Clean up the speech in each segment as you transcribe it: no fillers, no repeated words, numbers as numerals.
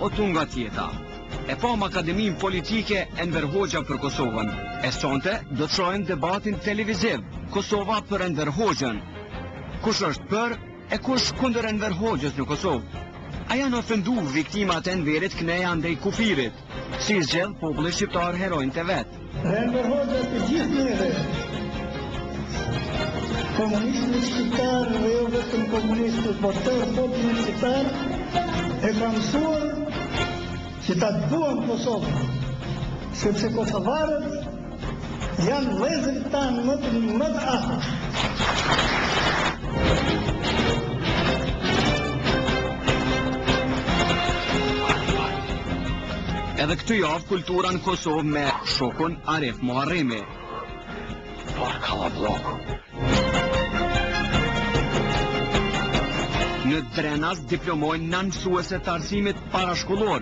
o tunga tjeta. E pam Akademinë Politike Enver Hoxha për Kosovën. E sonte do të shohim debatin televiziv Kosova për Enver Hoxhën. Kush është për e kush kundër Enver Hoxhës në Kosovë? A janë ofendu viktimat e Enverit këneja ndaj kufirit? Si zgjedh populli shqiptar herojnë të vet? Enver Hoxha të gjithë neve, komunistët shqiptarë dhe jo vetëm komunistët, por tërë popullin shqiptar e ka mësuar që ta të buan Kosovë, sepse kosovarët janë vëllezërit tanë më të afërt. Edhe këtë javë kultura në Kosovë me shokun Arif Muharremi. Në Drenas diplomojnë nënmësuese të arsimit parashkollor.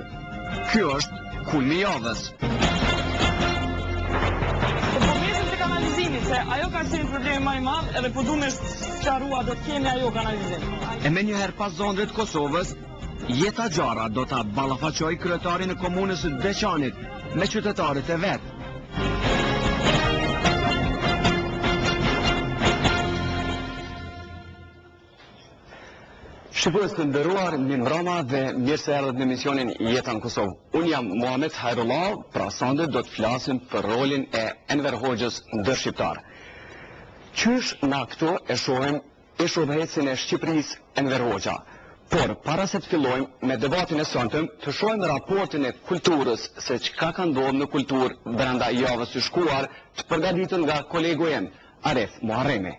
Kjo është kulmi javës. Problemet të kanalizimit, se ajo ka qenë problemi më i madh edhe po duhet të sqarua do të kemi ajo kanalizim. E me njëherë pas zondrit Kosovës, Jeta Gjara do ta ballafaqoj kryetarin e komunës së Deçanit me qytetarët e vet. Shqipëris të ndëruar, mirë mbrëma dhe mirë se erdhët në emisionin Jeta në Kosovë. Unë jam Muhamet Hajrullah, pra sonde do të flasim për rolin e Enver Hoxhës ndër shqiptar. Qysh na këto e shohim e shohëhecin e Shqipërisë Enver Hoxha. Por para se të fillojmë me debatin e sonte, të shohim raportin e kulturës se çka ka ndodhur në kulturë brenda javës së shkuar, të përgatitur nga kolegu im Arif Muharremi.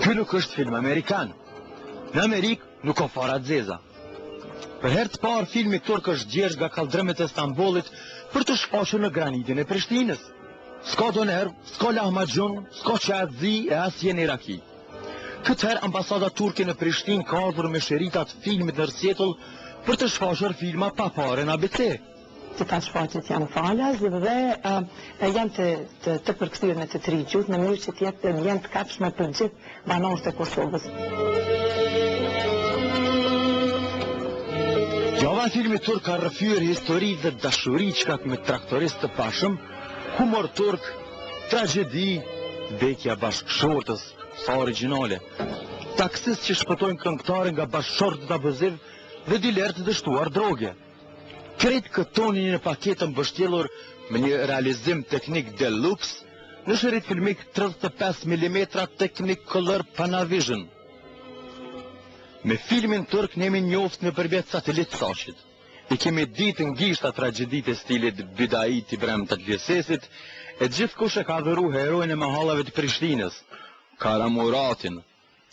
Ky nuk është film amerikan. Në Amerikë nuk ka fara zeza. Për herë të parë filmi turk është gjerë nga kaldrëmet e Stambollit për të shfaqur në granitin e Prishtinës. S'ka doner, s'ka lahmacun, s'ka çazi e as jen iraki. Këtë herë ambasada turke në Prishtinë ka ardhur me sheritat filmit në rrsjetull për të shfaqur filma pa fare në ABC. Këta shfaqjet janë falas dhe janë të përkthyer në të tri gjuhë në mënyrë që të jenë të kapshme për gjithë banorët e Kosovës. Java filmi turk ka rrëfyer histori dhe dashuri çka me traktorist të pashëm, humor turk, tragjedi, vdekja bashkëshortës, sa origjinale. Taksist që shpëtojnë këngëtare nga bashkëshortët abuziv dhe diler të dështuar droge. Kretë këtoni në paketën mbështjellur me një realizim teknik deluxe në shërit filmik 35 mm teknik color Panavision. Me filmin turk ne jemi njoft nëpërmjet satelit Sashit. I kemi ditë ngishta tragjedit e stilit Bidait Ibrahim Tatlisesit, e gjithkush e ka adhuruar heroin e mahallave të Prishtinës, Karamuratin.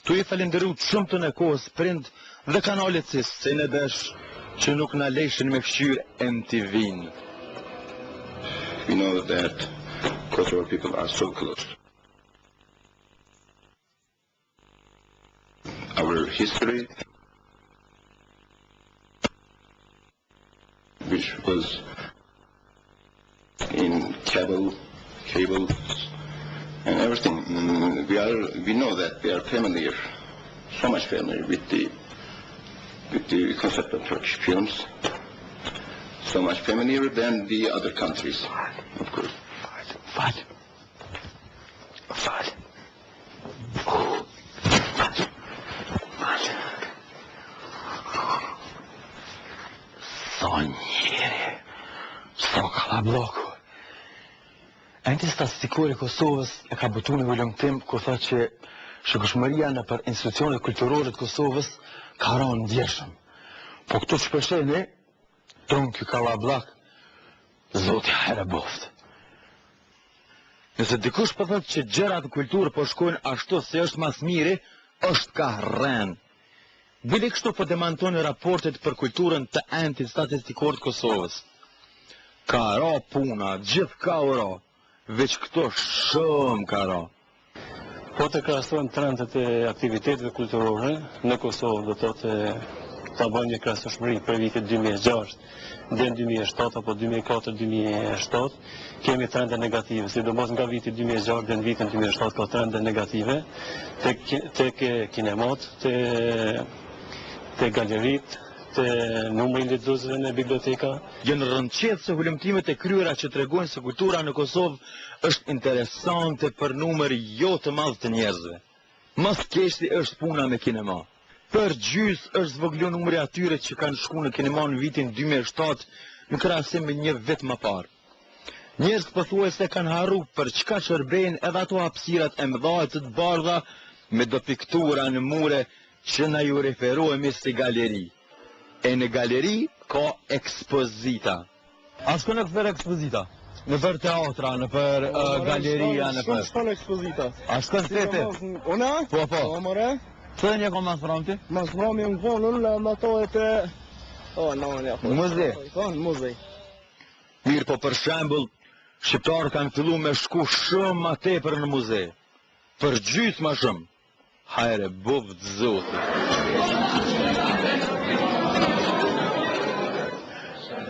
Tu i falenderu shumëtën e kohës prind dhe kanalet si Senedesh, që nuk na lejshin me fshir MTV-n. We know that Kosovo people are so close. Our history, which was in cables and everything, we know that we are familiar, so much familiar with the concept of Turkish films, so much familiar than the other countries, of course. Fal. Sa njeri, sa kallabloku. Enti statistikore Kosovës e ka butu në vëllëmtim kur tha që shëkëshmëria në për institucionet kulturore të Kosovës ka ranë ndjeshëm. Po këtu shpeshene, tonë kjo kallablak, zoti herë boftë. Nëse dikush po thotë që gjërat e kulturë po shkojnë ashtu se është mas miri, është ka rrenë. Bile kështu po demantojnë raportet për kulturën të entit statistikor të Kosovës. Ka ra puna, gjithë ka ra, veç këto shumë ka ra. Po të krahasojmë trendet e aktiviteteve kulturore në Kosovë, do të thotë ta bëjmë një krahasueshmëri për vitin 2006 deri në 2007 apo 2004-2007 kemi trende negative, sidomos nga viti 2006 deri në vitin 2007 ka trende negative tek kinemat, te galerit, te numri i lexuesve në biblioteka. Janë rëndëqetë se hulumtimet e kryera që tregojnë se kultura në Kosovë është interesante për numër jo të madh të njerëzve. Mas keqti është puna me kinema. Për gjys është zvoglu numri atyre që kanë shku në kinema në vitin 2007 në krahasim me një vit më parë. Njerëz pothuajse kanë harru për çka shërbejnë edhe ato hapësirat e mëdha të bardha me do piktura në mure që na ju referohemi si galeri. E në galeri ka ekspozita. A shkon në për ekspozita? Në për teatra, në për galeria, në për... Shkon ekspozita. A shkon sete? Una? Po. Po, more? Të një kom mas framti? Mas frami në konën, në ato e të... Muze? Po, në muze. Mirë, po për shembull, shqiptarë kanë fillu me shku shumë ma tepër në muze. Për gjysë ma shumë. Hajre, buvë të zotë.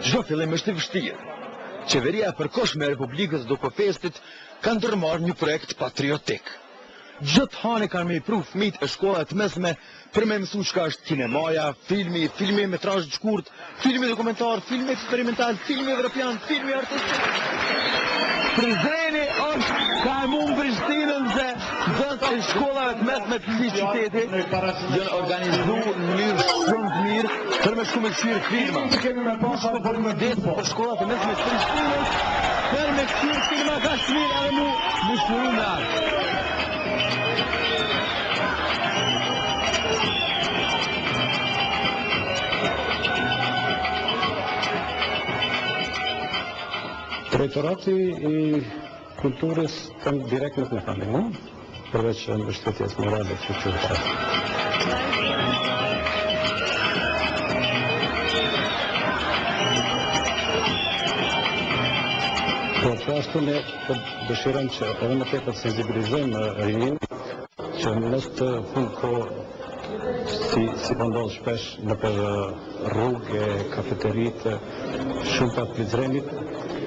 Çdo fillim është i vështirë. Qeveria e përkohshme e Republikës Dokofestit ka ndërmarrë një projekt patriotik. Gjithë hane kanë me i pru fëmijët e shkollave të mesme për me mësu çka është kinemaja, filmi metrazh të shkurt, filmi dokumentar, filmi eksperimental, filmi evropian, filmi artistik. Prizreni është ka e mund Prishtinën se gjithë e shkollave të mesme të këtij qyteti janë organizu në mënyrë shumë të mirë për me shku me këshirë filma. Kemi me pasha për me desë për shkollat të mesme të Prishtinës për me këshirë filma ka shmirë edhe mu më shmëru me arë. Drejtorati i kulturës direkt nuk në fali, no? Përveç mbështetjes morale që qërë. Po, të ashtu ne dëshirëm që edhe më tepër sensibilizojmë rinin që mos të fund ko si pëndodhë shpesh në për rrugë, kafeterit, shumë të Prizrenit,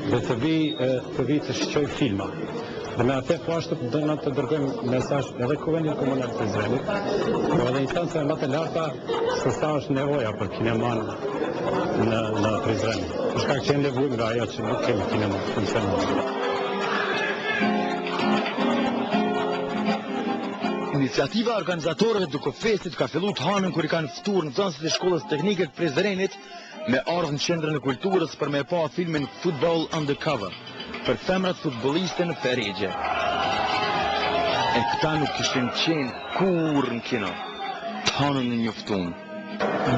dhe të vi të shqoj filma. Dhe me atë po ashtu të dëna të dërgojmë mesazh edhe Kuvendit Komunal të Prizrenit, po edhe instanca më të larta se sa është nevoja për kineman në Prizren. Për shkak që nevojë nga ajo që nuk kemi kinema funksional. Iniciativa organizatorëve të Dokofestit ka filluar të hanën kur i kanë ftuar nxënësit e shkollës teknike të Prizrenit me ardhmë në qendrën e kulturës për me pa filmin Football Undercover për femrat futbolliste në Perigje. E këta nuk kishin qenë kur në kino, të hanën në njoftum.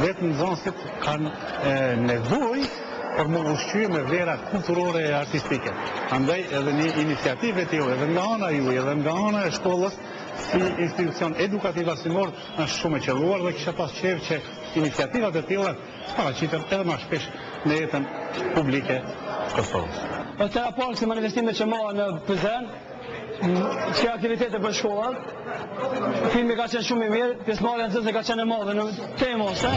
Vetë nxënësit kanë nevojë për më ushqyer me vlera kulturore e artistike. Andaj edhe një iniciativë të tillë, edhe nga ana juaj, edhe nga ana e shkollës, si institucion edukativ arsimor është shumë e qelluar dhe kisha pas qejf që iniciativat e tilla paraqiten edhe më shpesh në jetën publike të Kosovës. Të parë si manifestimet që marrën në Prizren, që aktivitete për shkollat, filmi ka qenë shumë i mirë, pjesëmarrja nxënëse ka qenë e madhe në temë ose.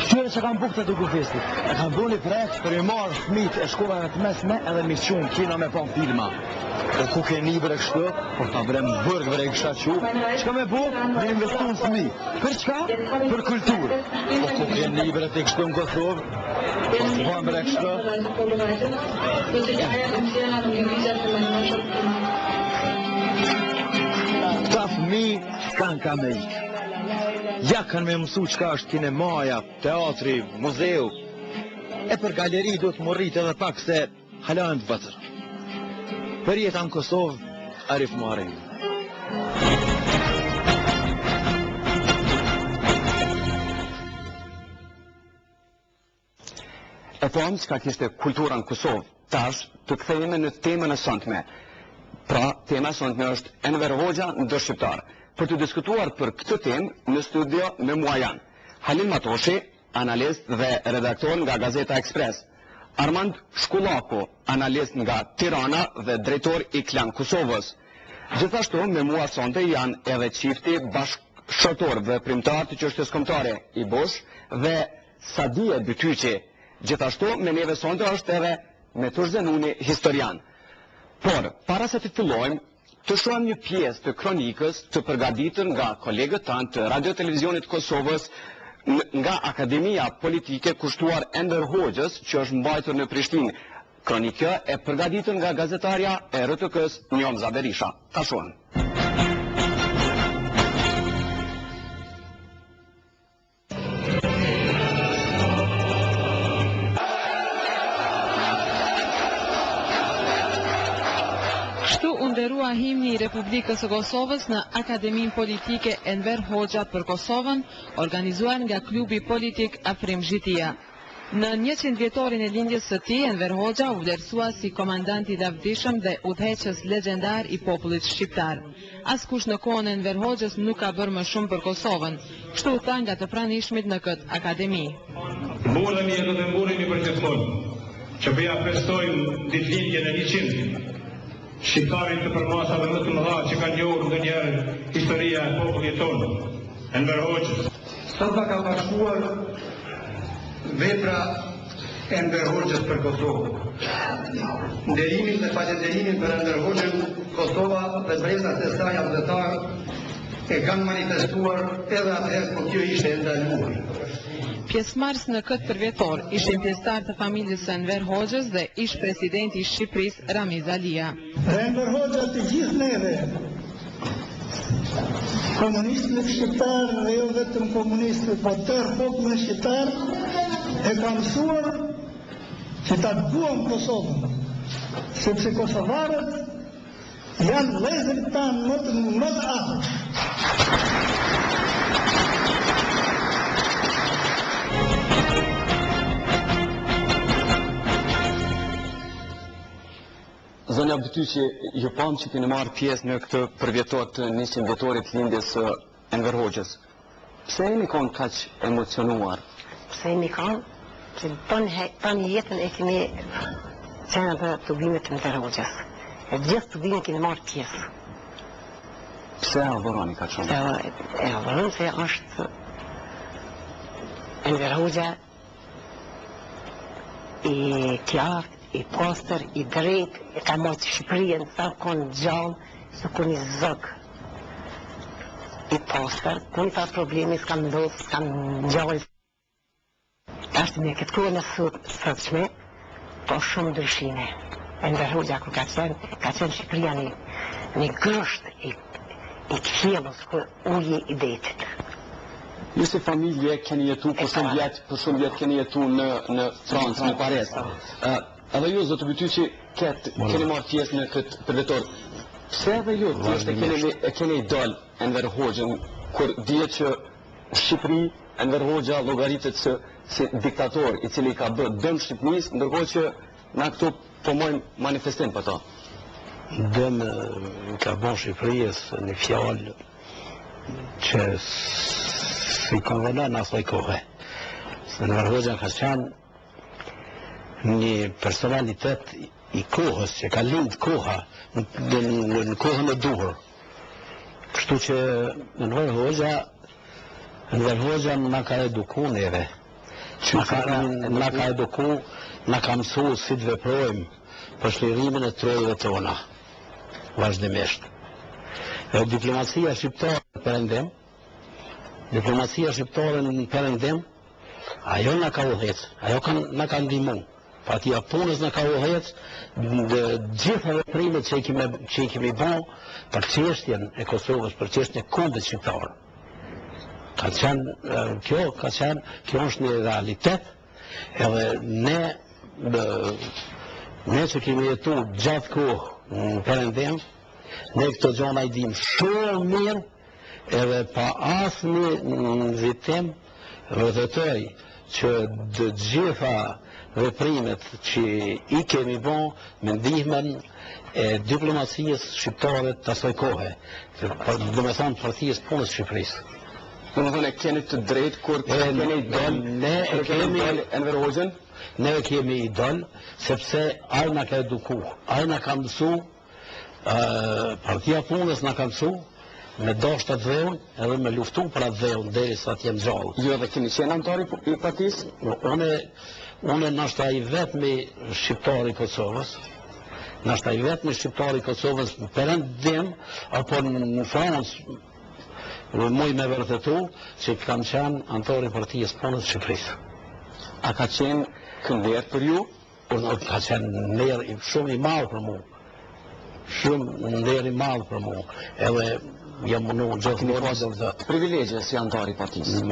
Qyre që kanë bukë të Dokofestit, e kanë bu një projekt për i marë fëmijët e shkollave të mesme edhe mi qunë kino me pa filma. E ku ke një bre kështë, por ta vrem bërgë bre kështa që, qka me bu? Me investu në fëmi. Për qka? Për kulturë. Po ku ke një bre të kështë në Kosovë, po të bëjmë bre kështë. Ta fëmi kanë ka me ikë. Ja kanë me mësu qka është kinemaja, teatri, muzeu. E për galeri do të morrit edhe pak se halajnë të vëtër. Për jetë në Kosovë, Arif Muharrem. E tomë që ka kishte kultura në Kosovë, tash të kthejme në temën e sëndme. Pra, tema e sëndme është Enver Hoxha në dërë shqiptarë. Për të diskutuar për këtë temë në studio me mua janë Halil Matoshi, analist dhe redaktor nga Gazeta Ekspres, Armand Shkullako, analist nga Tirana dhe drejtor i Klan Kosovës, Gjithashtu me mua sonte janë edhe çifti bashkëshortor dhe primtar të çështjes kombëtare i Bosh dhe Sadie Bytyqi. Gjithashtu me neve sonte është edhe Metur Zenuni, historian. Por, para se të fillojmë, të shohim një pjesë të kronikës të përgatitur nga kolegët tanë të Radio Televizionit Kosovës nga Akademia Politike kushtuar Enver Hoxhës, që është mbajtur në Prishtinë. Kronika e përgatitur nga gazetarja e RTK-s Njomza Berisha. Ta shohim. Kështu u nderua himni i Republikës së Kosovës në Akademinë Politike Enver Hoxha për Kosovën, organizuar nga klubi politik Afrim Zhitia. Në 100 vjetorin e lindjes së tij, Enver Hoxha u vlerësua si komandant i lavdishëm dhe udhëheqës legjendar i popullit shqiptar. Askush në kohën e Enver Hoxhës nuk ka bërë më shumë për Kosovën, kështu u tha nga të pranishmit në këtë akademi. Mburemi e do të mburemi përgjithmonë, që bëja festojmë ditëlindjen e 100 shqiptarit të përmasave më të mëdha që kanë njohur ndonjëherë historia e popullit tonë, Enver Hoxhës. Sot ka bashkuar vepra Enver Hoxhës për Kosovë. Nderimin dhe falënderimin për Enver Hoxhën, Kosova dhe brezat e saj avdhetar e kanë manifestuar edhe atëherë, por kjo ishte e ndaluar. Pjesëmarrës në këtë përvjetor ishin pjesëtar të familjes së Enver Hoxhës dhe ish presidenti i Shqipërisë Ramiz Alia. Enver Hoxha të gjithë neve, komunistët shqiptarë dhe jo vetëm komunistët, por tërë popullin shqiptar, e ka mësuar që ta duam Kosovën, sepse kosovarët janë vëllezërit tanë më të afërt. Zonja Bytyqi, ju pam që keni marrë pjesë në këtë përvjetor të 100 vjetorit lindjes së Enver Hoxhës. Pse jeni kanë kaq emocionuar? Pse jemi kanë? Që tonë jetën e kemi qenë dhe të bimet të Enver Hoxhës. E gjithë të bimet keni marrë pjesë. Pse adhuroni kaq shumë? E adhuron se është Enver Hoxha i qartë, i pastër, i drejt, e ka marrë Shqipërinë sa konë gjallë, së konë i zëgë. I pastër, konë i ta problemi, s'kan ndodhë, s'kan gjallë. Ashtë me këtë kohë në sëtshme, po shumë ndryshime. Enver Hoxha, ku ka qenë Shqipëria një grësht i kjellës, ku uje i detit. Ju si familje keni jetu për shumë vjetë keni jetu në Francë, në Paris. Edhe ju, zotë Bytyqi, keni marrë pjesë në këtë përvjetor. Pse edhe ju, keni idol Enver Hoxhën, kur dihet që Shqipëri, Enver Hoxha llogaritet si diktator i cili ka bërë dëm Shqipërisë, ndërkohë që na këtu po mojmë manifestim për to. Dëm ka bën Shqipërisë një fjalë që si konvenon në asaj kohë. Enver Hoxha ka qenë një personalitet i kohës, që ka lindë koha në kohën e duhur. Kështu që Enver Hoxha na ka eduku neve. Na ka eduku, na ka mësu si të veprojmë për shlirimin e trojëve tona, vazhdimisht. Diplomacia shqiptare në Perëndim, ajo na ka udhëhecë, ajo na ka ndihmu. Partia punës në ka udhëhecë dhe gjitha veprimet që i kemi bën për çështjen e Kosovës, për çështjen e kombit shqiptar. Kjo është një realitet, edhe ne që kemi jetu gjatë kohë në Perëndim, ne këto gjona i dim shumë mirë, edhe pa asnjë nxitim vërtetoj që të gjitha veprimet që i kemi bën me ndihmën e diplomacisë shqiptare të asaj kohe, do me thonë partisë punës Shqipërisë. Do me thonë, keni të drejtë kur keni idol, Enver Hoxhën? Ne kemi idol, sepse ai na ka eduku, ai na ka mësu Partia Punës na ka mësu me dashur atë dheun edhe me luftu për atë dheun derisa të jem gjallë. Ju edhe keni qenë anëtar i partisë? Unë nashta i vetmi shqiptar i Kosovës, nashta i vetmi shqiptar i Kosovës perëndim apo në Francë, muj me vërtetu që kam qenë anëtar i Partisë Punës së Shqipërisë. A ka qenë këndër për ju? Ka qenë nder shumë i madh për mua. Shumë nder i madh për mua. Edhe jam mundu gjithmonë privilegje si anëtar i partisë.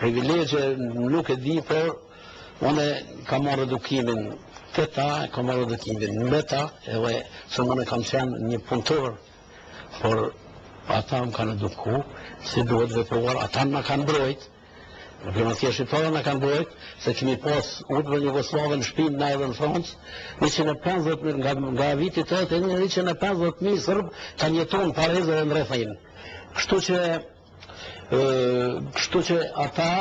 Privilegje nuk e di, por unë kam marrë edukimin te ta, kam marrë edukimin me ta, edhe se unë kam qenë një punëtor, por ata më kanë eduku si duhet vepruar, ata më kanë mbrojt. Diplomacia shqiptare na kanë mbrojt, se kemi pas udhë në Jugoslavën në shtëpinë na edhe në Francë, 150.000 nga viti 80, 150.000 serb kanë jetuar në Paris dhe në rrethin. Kështu që ata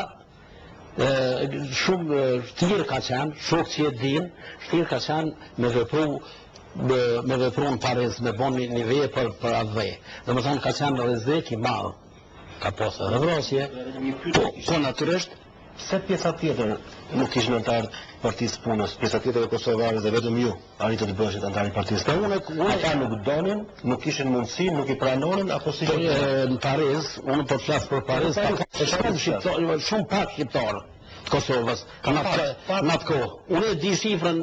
shumë shtirë ka qenë, shokë që e din, shtirë ka qenë me vepru në Paris, me bon një veje për atë veje. Dhe më thonë ka qenë rrezik i madh. Ka posë edhe vrasje, po natyrisht, se pjesa tjetër nuk ishën antarë Partisë Punës, pjesa tjetër e Kosovarës dhe vetëm ju arritët të bëshit antarë Partisë Punës. Ata nuk donin, nuk ishin mundësi, nuk i pranonin, apo si në Paris, unë po të flasë për Paris, shumë pak shqiptarë të Kosovës, në atë kohë. Unë e di shifrën,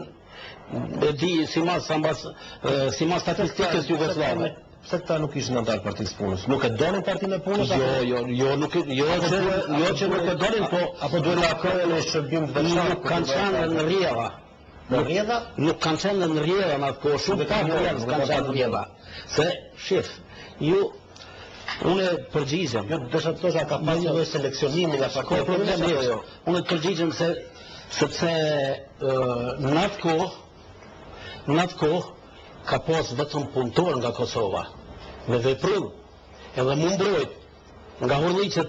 e di si mas statistikës Jugoslave. Se këta nuk ishën antarë Partisë Punës? Nuk e donin Partinë e Punës? Jo që nuk e donin, po apo duhet la kërë në shërbim të veçantë? Nuk kanë qenë në rrjedha. Në rrjedha? Nuk kanë qenë në rrjedha në atë kohë, shumë pak njerëz kanë qenë në rrjedha. Se, shif, unë përgjigjem. Jo, desha të tosha ka pasur një seleksionimi nga Partia e Punës? Unë përgjigjem sepse në atë kohë ka pas vetëm punëtor nga Kosova, me veprim, edhe mu mbrojt, nga hurliqet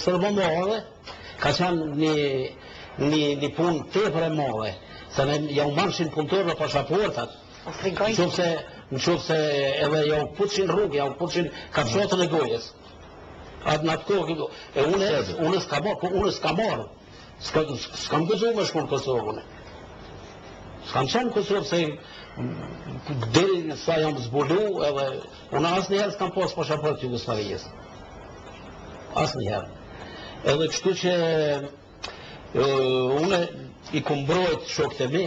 sërbomore, ka qenë një punë tepër e madhe, se ne ja u marshin punëtor në pasaportat, në qofë se edhe ja u putshin rrugë, ja u putshin kapshotën e gojes. Atë në atë kohë, unë s'ka marë, s'kam gëzu me shku në Kosovën. S'kam qenë në Kosovë se deri sa jam zbulu, edhe unë asë njëherë s'kam posë pasaport Jugoslavijës. Asë njëherë. Edhe kështu që unë i kumbrojt shokët e mi,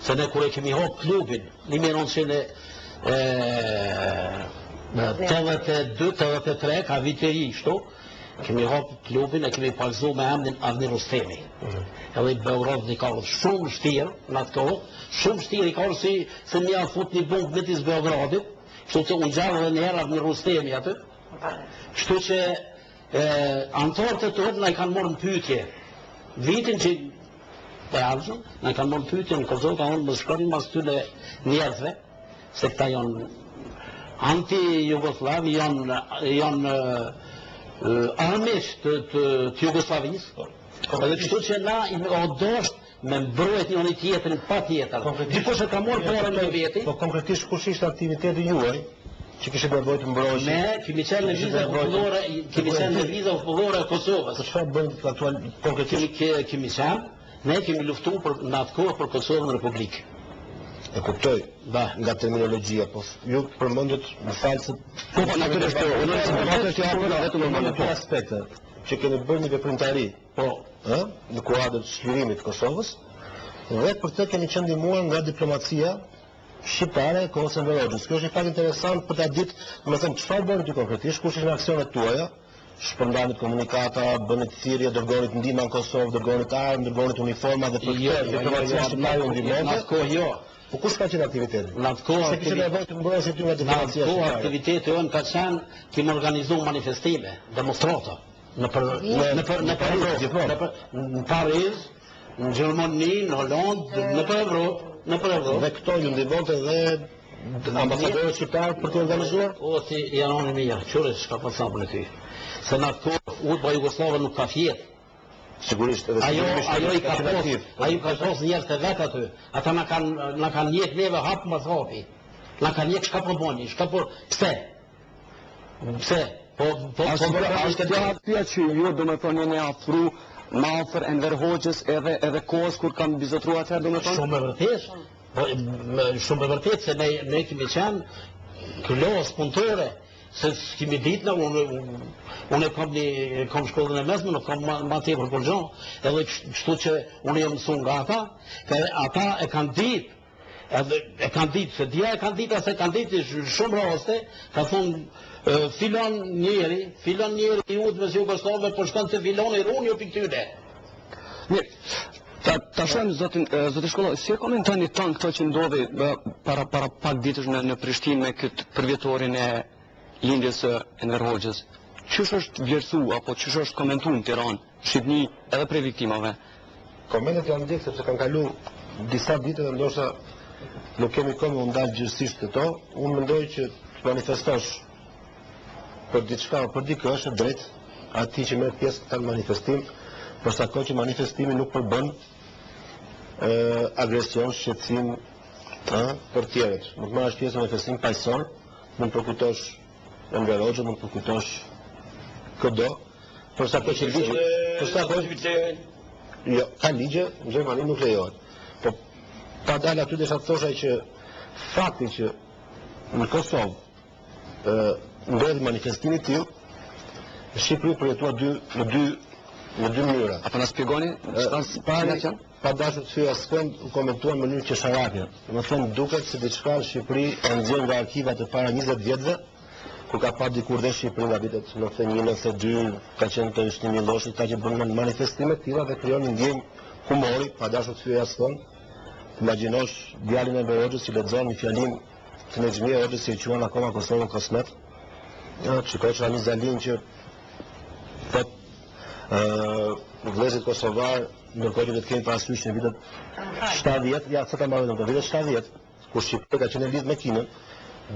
se ne kure kemi hopë klubin, 1982-83, ka viteri shtu, kemi hopë klubin e kemi palzu me emnin Avni Rustemi. Edhe i Beograd i ka shumë shtirë në atë kohë, shumë shtirë i ka se një fut një bungë mitis Beogradit, kështu që unë gjallë dhe njëherë Avni Rustemi aty. Kështu që antarët e tërët na i kanë morë në pyetje. Vitin që e arëzën, na i kanë morë në pyetje në Kosovë, ka unë më shkërin mas tyre njerëzve, se këta janë anti-Jugoslavi, janë armisht të Jugoslavisë. Edhe kështu që na i odosht me mbrojt njëri tjetrin pa tjetër. Dikush e ka marrë porën me veti. Po konkretisht kush ishte aktiviteti juaj që kishte nevojë të mbrojtje? Ne kemi qenë në vizë popullore e Kosovës. Po çfarë bën aktual konkretisht? Ne kemi luftuar në atë kohë për Kosovën Republikë. E kuptoj, nga terminologjia, po ju përmendët në falë po natyrisht unë të aspekte që keni bërë një veprimtari, po, në kuadër të çlirimit të Kosovës, dhe për të keni qenë ndihmuar nga diplomacia shqiptare e kohës së Enver-Hoxhës. Kjo është një fakt interesant për ta ditë, domethënë çfarë bëni ti konkretisht, kush ishin aksionet tuaja, shpërndanit komunikata, bënit thirrje, dërgonit ndihmë në Kosovë, dërgonit armë, dërgonit uniforma dhe për këtë diplomacia shqiptare u ndihmonte. Po kush ka qenë aktiviteti? Në atë kohë aktiviteti jon ka qenë kemi organizuar manifestime, demonstrata në Paris, në Gjermani, në Holandë, në Evropë. Dhe këto ju ndihmonte dhe ambasadorët shqiptar për të organizuar? O, si janë onë mirë, qërë shka pasam për në ty. Se në atë kohë, udhba Jugoslava nuk ka fjetë. Sigurisht edhe ajo i ka pos njerëz të vetë aty. Ata na kanë njeh neve hap mas hapi. Na ka njek shka po boni, shka po... Pse? Pse? Ashtë të atyja që ju do me thonë një afru ma ofër Enver Hoxhës edhe kohës kur kam bizotru atëherë do me thonë? Shumë e vërtet, shumë e vërtet, se ne kemi qenë këllohës punëtore, se kemi ditë në, unë e kam shkollën e mesme, nuk kam ma tepër për gjonë, edhe kështu që unë jam mësu nga ata e kanë ditë, se dja e kanë ditë, ase kanë ditë shumë raste, ka thonë filon njeri ju të mësë Jugoslavë, për shkën të filon e runë jo për këtyre. Mirë, ta shumë zotë shkolla, si e komentoni tanë këto që ndodhi para pak ditësh në Prishtinë me këtë përvjetorin e lindjes së Enver Hoxhës? Qësh është vlerësu, apo qësh është komentu në Tiranë, Shqipni edhe prej viktimave? Komentet janë ndikë, sepse kanë kalu disa ditë dhe ndoshta nuk kemi kohë me ndalë gjithësisht këto. Unë mendoj që të manifestosh për diçka, për dikë është drejt ati që merr pjesë këtë manifestim, përsa kohë që manifestimi nuk përbën agresion, shqetësim për tjerët. Nuk marrësh pjesë në manifestim paqësor, mund përkujtosh Enver Hoxhën, mund përkujtosh këdo, përsa kohë që ligje, përsa kohë jo, ka ligje, në Gjermani nuk lejohet. Po pa dalë aty desha të thoshaj që fakti që në Kosovë ndodhi manifestimi tillë, Shqipëri përjetua në dy mënyra. Apo na shpjegoni? Pa dashur të hyj askënd, u komentuan në mënyrë qesharake. Më thënë duket se diçka në Shqipëri e nxjerr nga arkivat e para 20 vjetëve, ku ka pa dikur dhe Shqipëri nga vitet 91-92, ka qenë të Shtimi Milloshit, ta që bën manifestime të tilla dhe krijon një ndjenjë humori, pa dashur të hyj askënd. Imagjinosh djalin e Enver Hoxhës që lexon një fjalim të Nexhmia Hoxhës që e quan akoma Kosovën Kosmet. Shikoj Ramiz Zalin që vëllezërit kosovar, ndërkohë që do të kemi parasysh në vitet 70, ja sa ta marrën në vitet 70, kur Shqipëria ka qenë lidh me Kinën,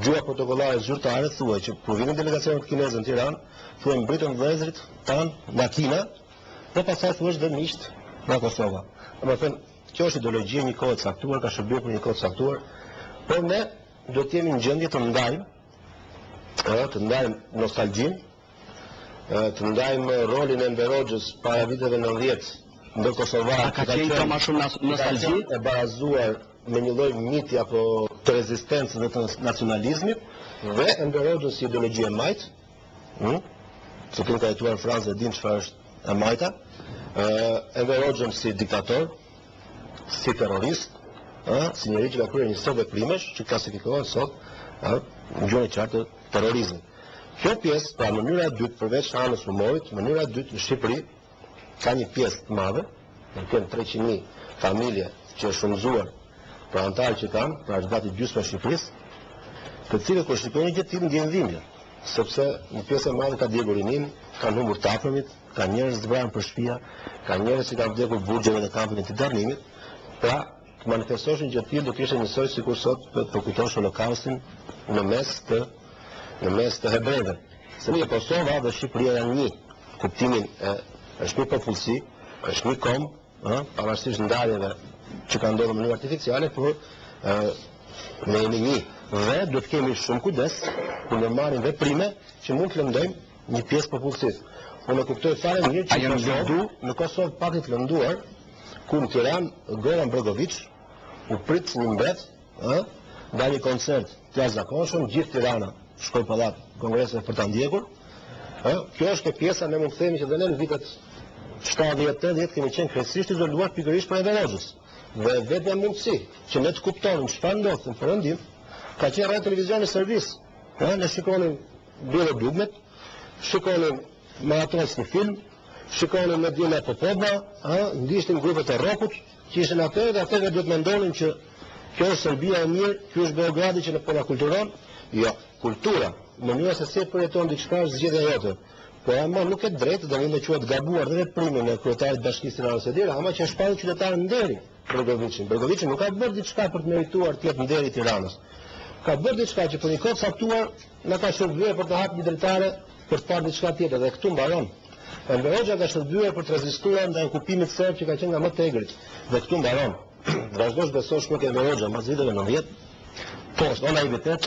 gjyra protokollare zyrtare thuaj që kur vinin delegacionet kineze në Tiranë, thuaj mbritën vëllezërit tanë nga Kina, dhe pastaj thuaj dhe miqt nga Kosova. Domethënë, kjo është ideologji e një kohe të caktuar, ka shërbyer për një kohë të caktuar, por ne do të jemi në gjendje të ndajmë nostalgjinë, të ndajmë rolin e Enver Hoxhës para viteve 90 ndër kosovarët ka qenë më shumë nostalgji e barazuar me një lloj miti apo të rezistencës dhe të nacionalizmit, dhe Enver Hoxhës si ideologji e majt, që kënë ka jetuar në Francë dhe din çfarë është e majta, Enver Hoxhën si diktator, si terrorist, si njeri që ka kryer një sot veprimesh që klasifikohen sot në gjuhën e qartë terrorizmi. Kjo pjesë, pra mënyra e dytë, përveç anës humorit, mënyra e dytë në Shqipëri ka një pjesë të madhe, në kënë 300.000 familje që është shumëzuar për antarë që kanë, pra është gati gjysma e Shqipërisë, të cilët kur shikojnë një gjë tillë ndjen dhimbje, sepse një pjesë e madhe ka djegur rinin, kanë humbur të afërmit, ka njerëz të vrarë për shtëpia, ka njerëz që kanë vdekur burgjeve në kampin e Titanic, pra të manifestoshin gjë të tillë do të ishte njësoj sikur sot të përkujtosh Holokaustin në mes të hebrejve. Sepse Kosova dhe Shqipëria janë një, kuptimin është një popullsi, është një kom, pavarësisht ndarjeve që kanë ndodhur në mënyrë artificiale, por ne jemi një. Dhe do të kemi shumë kujdes kur ne marrim veprime që mund të lëndojmë një pjesë popullsisë. Unë e kuptoj fare mirë që në Kosovë pati të lënduar, ku në Tiranë Goran Bregović u prit një mbret, dha një koncert të jashtëzakonshëm, gjithë Tirana shkoi pallat kongreseve për ta ndjekur. Kjo është e pjesa, ne mund të themi që dhe ne në vitet 70-80 kemi qenë krejtësisht izoluar pikërisht për Enver Hoxhës. Dhe vetëm mundësi që ne të kuptonim çfarë ndodhte në Perëndim, ka qenë radio televizioni servis. Ne shikonim Bjellë Dugmet, shikonim Maratonës një film, shikonim me Djela Popova, ndiqnim grupet e rockut që ishin atë dhe atë duhet mendonin që kjo është Serbia e mirë, ky është Beogradi që ne po na kulturon. Jo, kultura, mënyra se si përjeton diçka është zgjedhja jote. Po ama nuk e drejtë dhe mund të quhet gabuar dhe veprimin e kryetarit të Bashkisë Tiranës së Lirë, ama që është parë qytetar nderi Bregovićin. Bregovići nuk ka bërë diçka për të merituar të jetë nderi i Tiranës. Ka bërë diçka që për një kohë caktuar na ka shërbyer për të hapur një dritare për të parë diçka tjetër dhe këtu mbaron. Enver Hoxha ka shërbyer për të rezistuar ndaj okupimit serb që ka qenë nga më tegrit dhe këtu mbaron. Vazhdosh besosh me Enver Hoxha mas viteve 90, Po, është naivitet.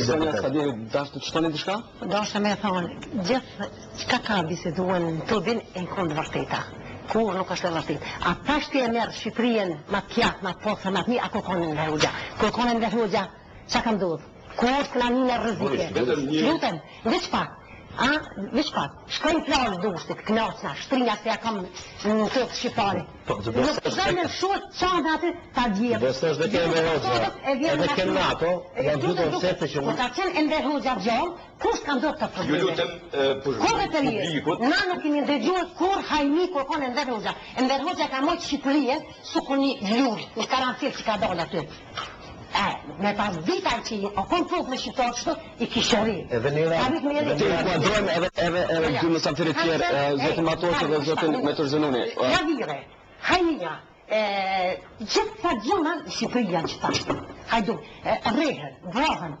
Sonja Sadiri, dashtë të qëtoni diçka? Dashtë me thonë, gjithë çka ka biseduan të din e në këndë vërteta. Kur nuk është e vërtet. A pashti e merë Shqipërien ma pjatë, ma posë, ma të mi, a kërkonin në Hoxha. Kërkonin në Hoxha, që kam dodhë? Kur s'na një në rëzike. Lutem, veç pak. Veç pak, shkojnë planë dushtit, knasna, shtrinja se ja kam në tëtë shqiptari. Nuk zënë shumë qanë atë ta djetë. Dhe së është dhe kene me Hoxha, edhe kene NATO, janë gjithë ofsete që Po ta qenë Enver Hoxha gjallë, kur s'kam do të probleme? Kore të rije, na nuk kemi ndëgjuar kur hajni kur konë Enver Hoxha. Enver Hoxha ka mojtë Shqipërije, su koni luri, në karantil që ka dollë aty. Me pas vitar që o konë popë në shqiptarë qëto, i kishëri. Edhe njëra... Të kuadrojmë edhe dy mësafiri tjerë, zotën Matosë dhe zotën Metërzënuni. Javire, hajnija, gjithë sa gjëna Shqipëria në qëta. Hajdu, rehen, vrehen,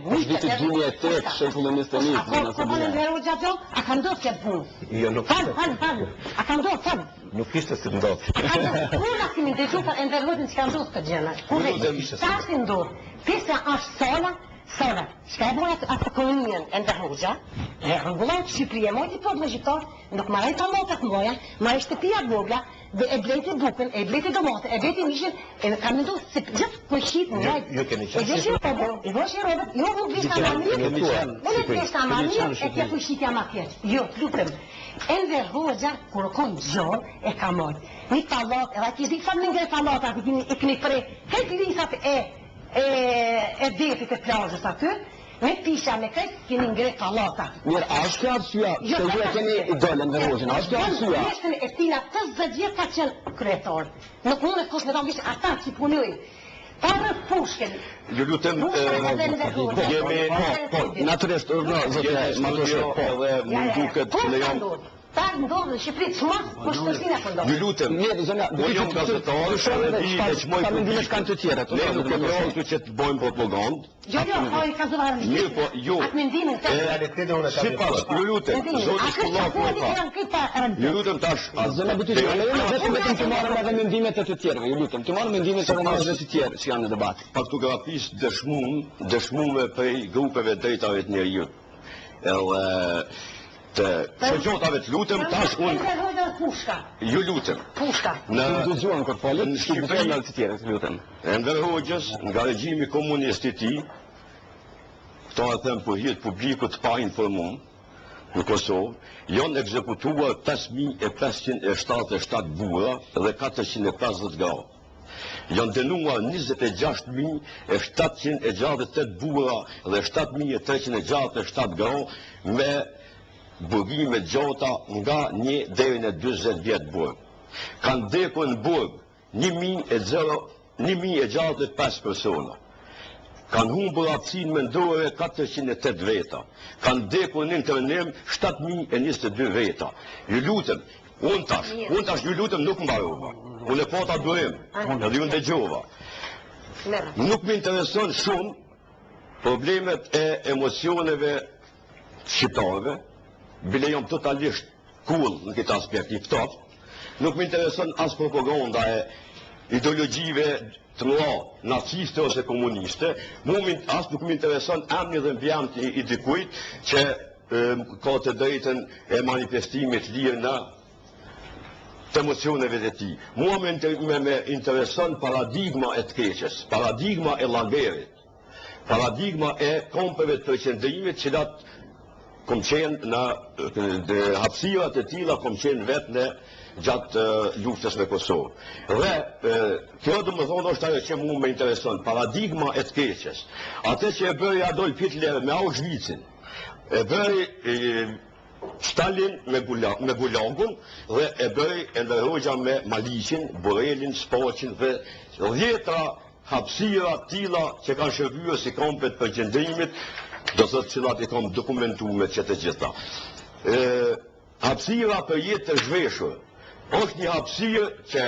Viti 2008, shekullin 21, Ko konë në Hoxha gjallë, a ka ndodhë këtë punë? Falë, a ka ndodhë, falë. Nuk ishte si ndodhë. Kur nga kemi ndëgju për Enver Hoxhën që ka ndodhë këtë gjëna? Sa si ndodhë? Pisa është Sola, shka e bojë atë ekonomien Enver Hoxha, e rëngullat Shqipëria, mojtë i problem shqiptar, nuk maraj të motat mboja, maraj shtëpia vogla, dhe e blejti bukën, e blejti domate, e blejti mishin, e kam mendu se gjithë përshqit në rajtë. Jo keni qenë. E vëshë robot, jo nuk vishta ma mirë, unë të vishta ma mirë, e tja përshqitja ma keq. Jo, lutem. Enver Hoxha, kur konë gjohë, e ka mojtë. Një palat, edhe ati zikë sa më ngre palat, ati e këni prej, këtë lisat e detit e plazhës aty, me pisha me këtë, keni ngre palata. Mirë, a është kjo arsua, se ju e keni idolën Enver Hoxhën, a është kjo arsua? Neshtën e tina 50 vjetë ka qenë kretor. Nuk mund e kush me tonë vishë ata që punojnë. Parë fushken. Ju lutem, jemi... Naturisht, zote Matosë, edhe më duket në jam... Ta ndodhë në Shqipëri të mas, për shtërsina për ndodhë. Ju lutem, unë jam gazetar, edhe di e që moj publik. Ne nuk kemi rrëtu që të bojmë propagandë. Jo, ka zëvarë në Mirë, po, jo. Atë mendimin të... Sipas, ju lutem, zotë shkullak më ka. Ju lutem tash. Zëna Butyri, vetëm të marrëm edhe mendimet e të tjerëve, ju lutem. Të marrëm mendimet e romanëve të tjerë që janë në debat. Faktografisë dëshmume prej grupeve drejtave të njerëzit. Të qëgjotave të lutem, tash unë... Ju lutem. Pushka. Në dëgjuan kërë falit, në Shqipëri në të tjere të lutem. Enver Hoxhës, nga regjimi komunist i ti, këto e them për hirtë publikut pa informum, në Kosovë, janë ekzekutuar 5.577 bura dhe 450 grau. Janë dënuar 26.768 bura dhe 7.367 grau me burgime gjata nga 1 deri në 20 vjetë burg. Kanë dekur në burg 1.065 persona. Kanë humbur aftësinë mendore 408 veta. Kanë dekur në internim 7.022 veta. Ju lutem, unë tash ju lutem nuk mbarova. Unë e pota durim, edhe ju ndëgjova. Nuk më intereson shumë problemet e emocioneve shqiptarëve, bile jam totalisht cool në këtë aspekt i ftoft. Nuk më intereson as propaganda e ideologjive të mëdha, naciste ose komuniste. As nuk më intereson emri dhe mbjamti i dikujt që ka të drejtën e manifestimit lirë në të emocioneve dhe ti. Mua me intereson paradigma e të keqes, paradigma e llagerit, paradigma e kompeve të përqendrimit cilat kom qenë në hapësirat e tilla kom qenë vetë në gjatë luftës me Kosovë. Dhe kjo do më thonë është ajo që mu me intereson, paradigma e të keqes. Atë që e bëri Adolf Hitler me Auschwitzin, e bëri Stalin me Gulagun dhe e bëri Enver Hoxha me Maliqin, Borelin, Spoqin dhe dhjetra hapësira tilla që kanë shërbyer si kompet për gjendrimit, do thotë cilat i kam dokumentuar që të gjitha. Hapësira për jetë të zhveshur është një hapësirë që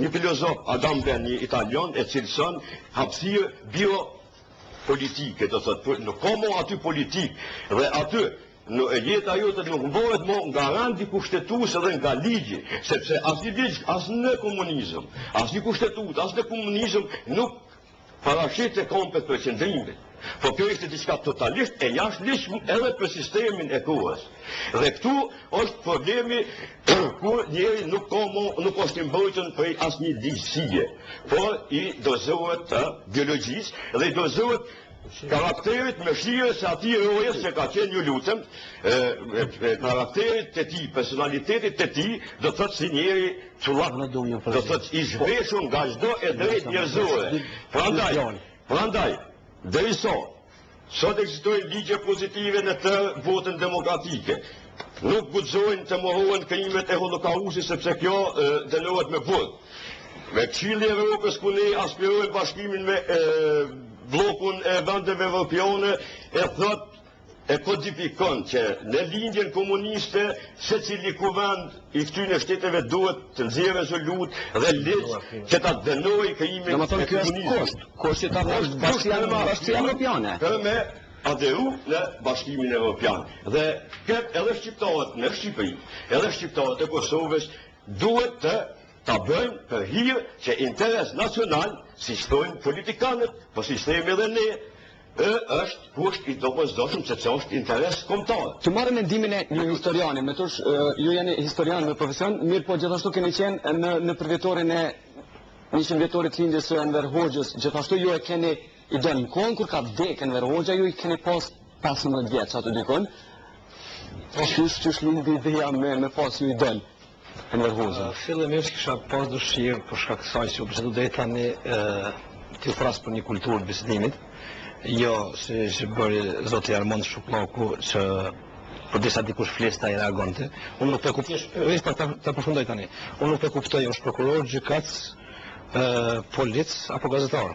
një filozof, Adam Ben, një italian, e cilëson hapësirë biopolitike, do thotë, nuk ka mo aty politik, dhe aty jeta jote nuk bëhet mo nga randi kushtetues edhe nga ligji, sepse as një ligj, as në komunizëm, as një kushtetut, as në komunizëm nuk parashit e kompet për qëndrimit. Po kjo ishte diçka totalisht e jashtëligjshme edhe për sistemin e kohës. Dhe këtu është problemi ku njeri nuk është i mbrojtur prej asnjë ligjësie, por i dozohet të biologjisë dhe i dozohet karakterit me shirë se ati rojes që ka qenë ju lutëm, karakterit të ti, personalitetit të ti, do të thotë si njeri çullak, do të thotë i zhveshur nga çdo e drejt njerëzore. Prandaj, deri sot ekzistojnë ligje pozitive në të votën demokratike. Nuk guxojnë të mohohen krimet e Holokaustit sepse kjo dënohet me burg. Me Këshilli i Evropës ku ne aspirojmë bashkimin me blokun e vendeve evropiane e kodifikon që në lindjen komuniste secili kuvend i këtyre shteteve duhet të nxjerrë rezolut dhe ligj që ta dënojë krimin e komunizmit. Kushtet është bashkia evropiane. Për me aderu në bashkimin evropian. Dhe këtë edhe shqiptarët në Shqipëri, edhe shqiptarët e Kosovës duhet të ta bëjnë për hir që interes nacional, si thojnë politikanët, po si themi edhe ne, është kusht i domosdoshëm sepse është interes kombëtar. Të marrë mendimin e një historiani, me thosh ju jeni historian me profesion, mirë po gjithashtu keni qenë në përvjetorin e 100 vjetorit lindjes së Enver Hoxhës, gjithashtu ju e keni idën në kohën kur ka vdekë Enver Hoxha, ju i keni pas 15 vjeç atë dikon. Qysh lindi ideja me pas ju idën Enver Hoxha? Fillimisht kisha pas dëshirë për shkak të kësaj që u bisedu deri tani të flas për një kulturë bisedimit. Jo, që bëri zoti Armand Shuplaku që për disa dikush fles ta i reagonte. Unë nuk e kuptoj, veç për ta përfundoj tani. Unë nuk e kuptoj, është prokuror, gjykatë, polic apo gazetar.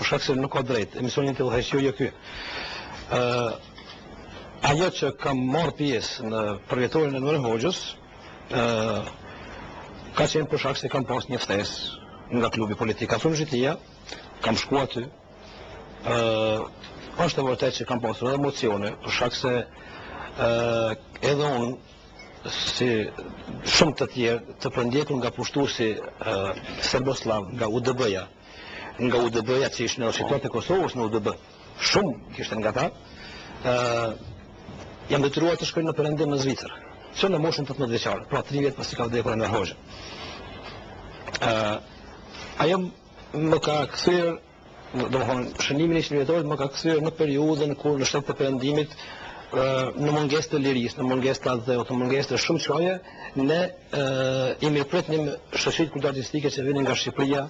Për shkak se nuk ka drejt. Emisionin të udhëheqjo jo ky. Ajo që kam marrë pjesë në përvjetorin e Enver Hoxhës, ka qenë për shkak se kam pas një ftesë nga klubi politik Afrimzhitia, kam shkuar aty. Është e vërtet që kam pasur edhe emocione, për shkak se edhe unë si shumë të tjerë të përndjekur nga pushtuesi Serboslav nga UDB-ja, që ishte në situatë e Kosovës në UDB, shumë kishte nga ta, jam detyruar të shkoj në perëndim në Zvicër, që në moshën 18 vjeçare, pra 3 vjet pasi ka vdekur Enver Hoxha. Ajo më ka kthyer, domethënë shënimin e 100 vjetorit më ka kthyer në periudhën kur në shtetet e perëndimit në mungesë të lirisë, në mungesë të adheut, në mungesë të shumë çaje, ne i mirëpritnim shoqëritë kulturartistike që vinin nga Shqipëria,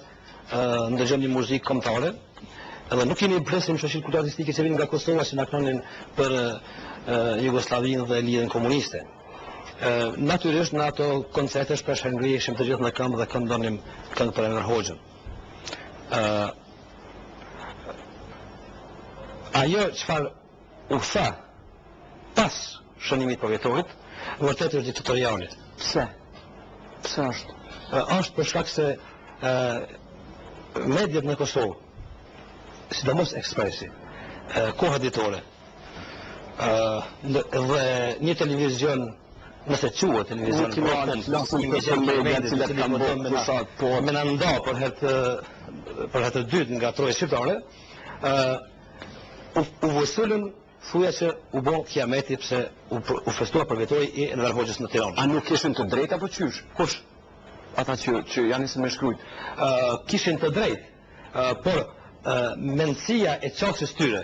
ndëgjojmë muzikë kombëtare, edhe nuk kemi presim shoqëritë kulturartistike që vinin nga Kosova që na kënonin për Jugosllavinë dhe lidhjen komuniste. Natyrisht në ato koncerte shpesh ngriheshim të gjithë në këmbë dhe këndonim këngë për Enver Hoxhën. Ajo çfarë u tha pas shënimit përvjetorit, vërtet është diktatoriale. Pse? Pse është? Është për shkak se mediat në Kosovë, sidomos Ekspresi, Koha Ditore, dhe një televizion, nëse quhet televizion, me në nda për herë të dytë nga troja shqiptare, u vësullën thuja që u bon kiameti pse u festua përvjetori i Enver Hoxhës në Tiranë. A nuk kishin të drejt apo qysh? Kush? Ata që janë nisën me shkrujt. Kishin të drejt, por mendësia e qasjes tyre,